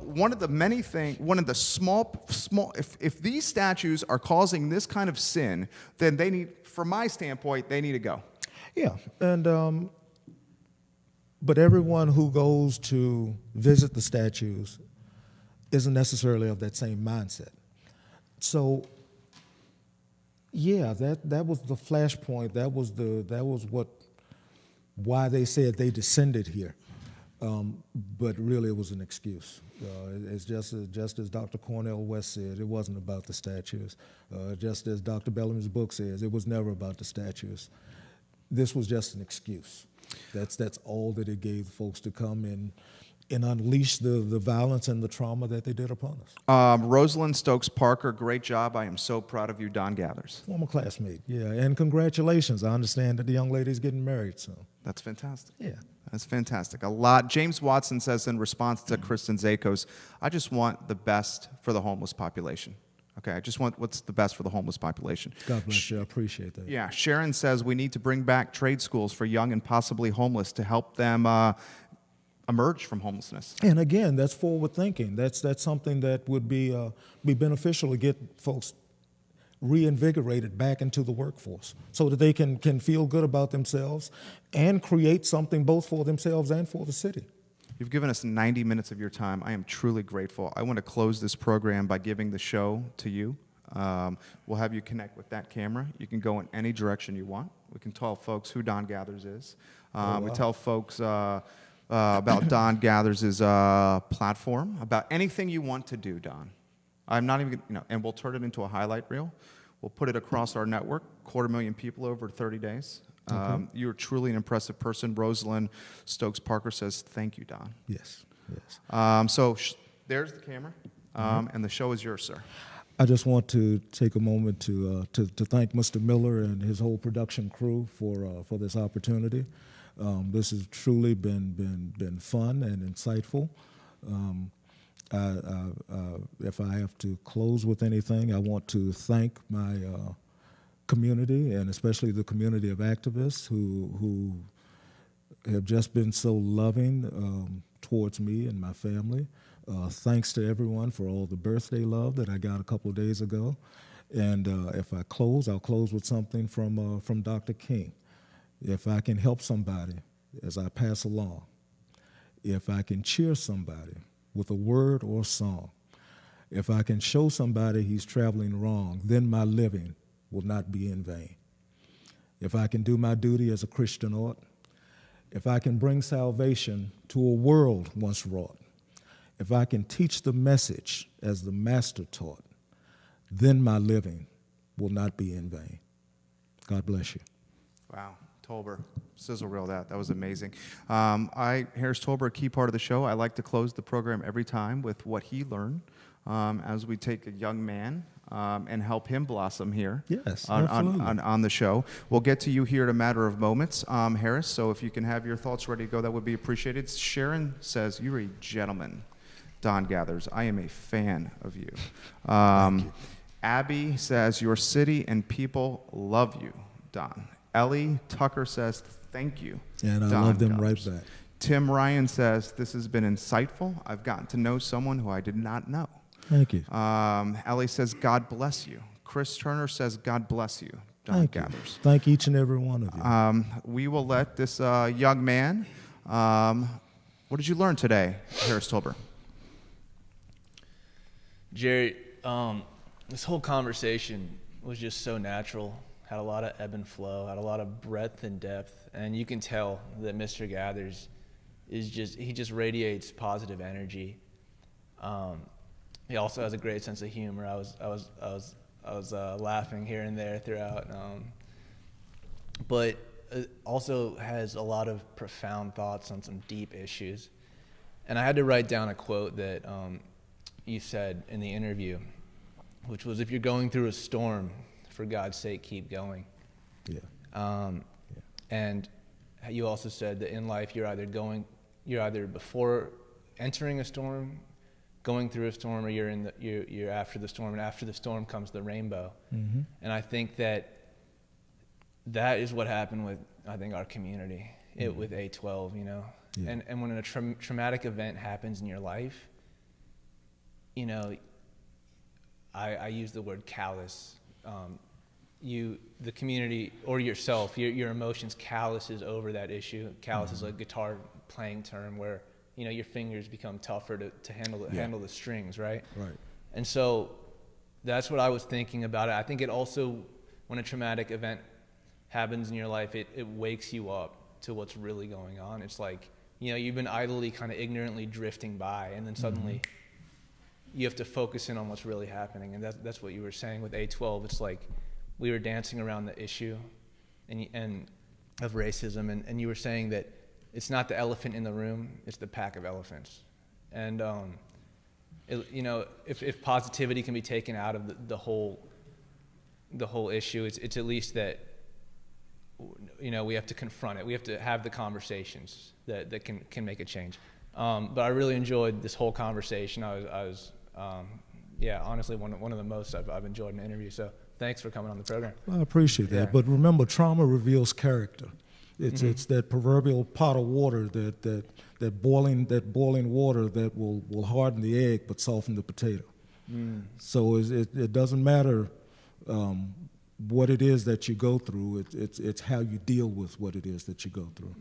one of the small, if these statues are causing this kind of sin, then they need, from my standpoint, they need to go. Yeah, and but everyone who goes to visit the statues isn't necessarily of that same mindset. So, yeah, that was the flashpoint. That was why they said they descended here. But really, it was an excuse. It's just as Dr. Cornel West said, it wasn't about the statues. Just as Dr. Bellamy's book says, it was never about the statues. This was just an excuse. That's all that it gave folks to come and unleash the violence and the trauma that they did upon us. Rosalind Stokes Parker, great job. I am so proud of you, Don Gathers. Former classmate, yeah, and congratulations. I understand that the young lady's getting married soon. That's fantastic. Yeah. That's fantastic. A lot. James Watson says in response to Kristen Zakos, I just want the best for the homeless population. Okay, I just want what's the best for the homeless population. God bless you. I appreciate that. Yeah, Sharon says we need to bring back trade schools for young and possibly homeless to help them emerge from homelessness. And again, that's forward thinking. That's something that would be beneficial to get folks reinvigorated back into the workforce so that they can feel good about themselves and create something both for themselves and for the city. You've given us 90 minutes of your time. I am truly grateful. I want to close this program by giving the show to you. We'll have you connect with that camera. You can go in any direction you want. We can tell folks who Don Gathers is. We tell folks about Don Gathers' platform, about anything you want to do, Don. I'm not even, and we'll turn it into a highlight reel. We'll put it across our network, 250,000 people over 30 days. Okay. You're truly an impressive person. Rosalind Stokes Parker says, thank you, Don. Yes, yes. So there's the camera, and the show is yours, sir. I just want to take a moment to thank Mr. Miller and his whole production crew for this opportunity. This has truly been fun and insightful. If I have to close with anything, I want to thank my community, and especially the community of activists who have just been so loving towards me and my family. Thanks to everyone for all the birthday love that I got a couple of days ago. And if I close, I'll close with something from Dr. King. If I can help somebody as I pass along, if I can cheer somebody with a word or a song, if I can show somebody he's traveling wrong, then my living will not be in vain. If I can do my duty as a Christian ought, if I can bring salvation to a world once wrought, if I can teach the message as the Master taught, then my living will not be in vain. God bless you. Wow. Tolbert, sizzle reel that. That was amazing. Harris Tolbert, a key part of the show. I like to close the program every time with what he learned as we take a young man and help him blossom here. Yes, on the show. We'll get to you here in a matter of moments, Harris, so if you can have your thoughts ready to go, that would be appreciated. Sharon says, you're a gentleman, Don Gathers. I am a fan of you. Thank you. Abby says, your city and people love you, Don. Ellie Tucker says, thank you, and I Don love them Gathers. right back. Tim Ryan says, this has been insightful. I've gotten to know someone who I did not know. Thank you. Ellie says, God bless you. Chris Turner says, God bless you, Don Gathers. Thank each and every one of you. We will let this young man, what did you learn today, Harris Tolbert? Jerry, this whole conversation was just so natural. Had a lot of ebb and flow, had a lot of breadth and depth, and you can tell that Mr. Gathers he just radiates positive energy. He also has a great sense of humor. I was laughing here and there throughout, but also has a lot of profound thoughts on some deep issues. And I had to write down a quote that you said in the interview, which was, if you're going through a storm, for God's sake, keep going. Yeah. And you also said that in life you're either before entering a storm, going through a storm, or you're after the storm, and after the storm comes the rainbow. Mm-hmm. And I think that is what happened with, I think, our community, with A12, Yeah. And when a traumatic event happens in your life, I use the word callous. The community or yourself, your emotions calluses over that issue. Callous is a guitar playing term where, your fingers become tougher to handle the strings, right? Right. And so that's what I was thinking about it. I think it also, when a traumatic event happens in your life, it wakes you up to what's really going on. It's like, you've been idly kind of ignorantly drifting by, and then suddenly you have to focus in on what's really happening. And that's what you were saying with A12. It's like we were dancing around the issue and of racism, and you were saying that it's not the elephant in the room, it's the pack of elephants. And you know, if positivity can be taken out of the whole issue, it's at least that, you know, we have to confront it. We have to have the conversations that can make a change. But I really enjoyed this whole conversation. I was yeah, honestly, one of the most I've enjoyed in an interview. So thanks for coming on the program. Well, I appreciate that. Yeah. But remember, trauma reveals character. It's that proverbial pot of water that boiling water that will harden the egg but soften the potato. So it doesn't matter what it is that you go through. It's how you deal with what it is that you go through.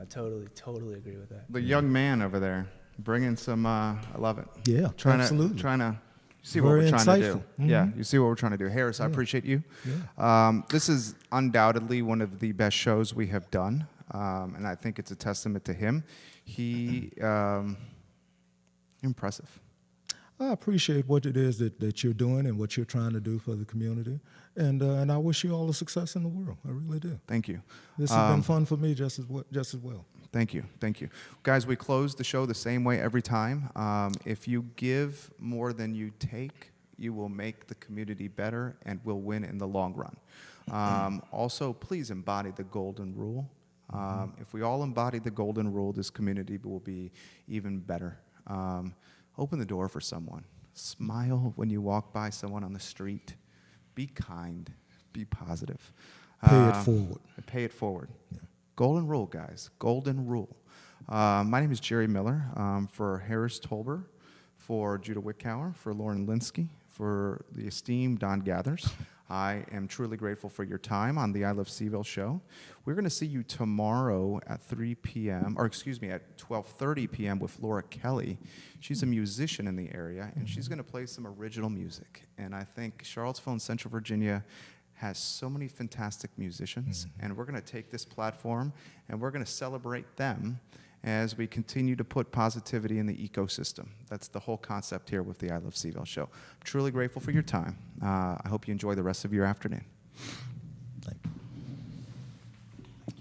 I totally agree with that. The young man over there bringing some. I love it. Yeah, absolutely. Trying to see Very what we're trying to do. insightful. Yeah, you see what we're trying to do. Harris, I appreciate you. Yeah. This is undoubtedly one of the best shows we have done, and I think it's a testament to him. He impressive. I appreciate what it is that you're doing and what you're trying to do for the community, and I wish you all the success in the world. I really do. Thank you. This has been fun for me just as well. Thank you. Thank you. Guys, we close the show the same way every time. If you give more than you take, you will make the community better and will win in the long run. Also, please embody the golden rule. If we all embody the golden rule, this community will be even better. Open the door for someone. Smile when you walk by someone on the street. Be kind. Be positive. Pay it forward. Pay it forward. Yeah. Golden rule, guys. Golden rule. My name is Jerry Miller. For Harris Tolber, for Judah Wickower, for Lauren Linsky, for the esteemed Don Gathers. I am truly grateful for your time on the I Love CVille show. We're going to see you tomorrow at 3 p.m., or excuse me, at 12:30 p.m. with Laura Kelly. She's a musician in the area, and she's going to play some original music. And I think Charlottesville and Central Virginia has so many fantastic musicians, and we're going to take this platform and we're going to celebrate them as we continue to put positivity in the ecosystem. That's the whole concept here with the I Love CVille show. I'm truly grateful for your time. I hope you enjoy the rest of your afternoon. Thank you.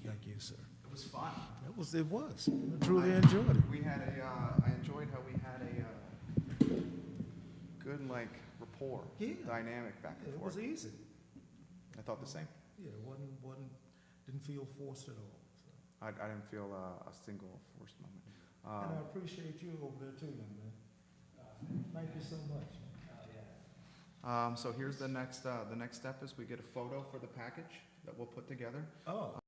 Thank you, sir. It was fun. It was. I truly enjoyed it. We had I enjoyed how we had a good rapport, dynamic back and It forth. was easy. I thought the same. Yeah, didn't feel forced at all. So. I didn't feel a single forced moment. And I appreciate you over there too, man. Thank you so much. So here's the next step is we get a photo for the package that we'll put together. Oh.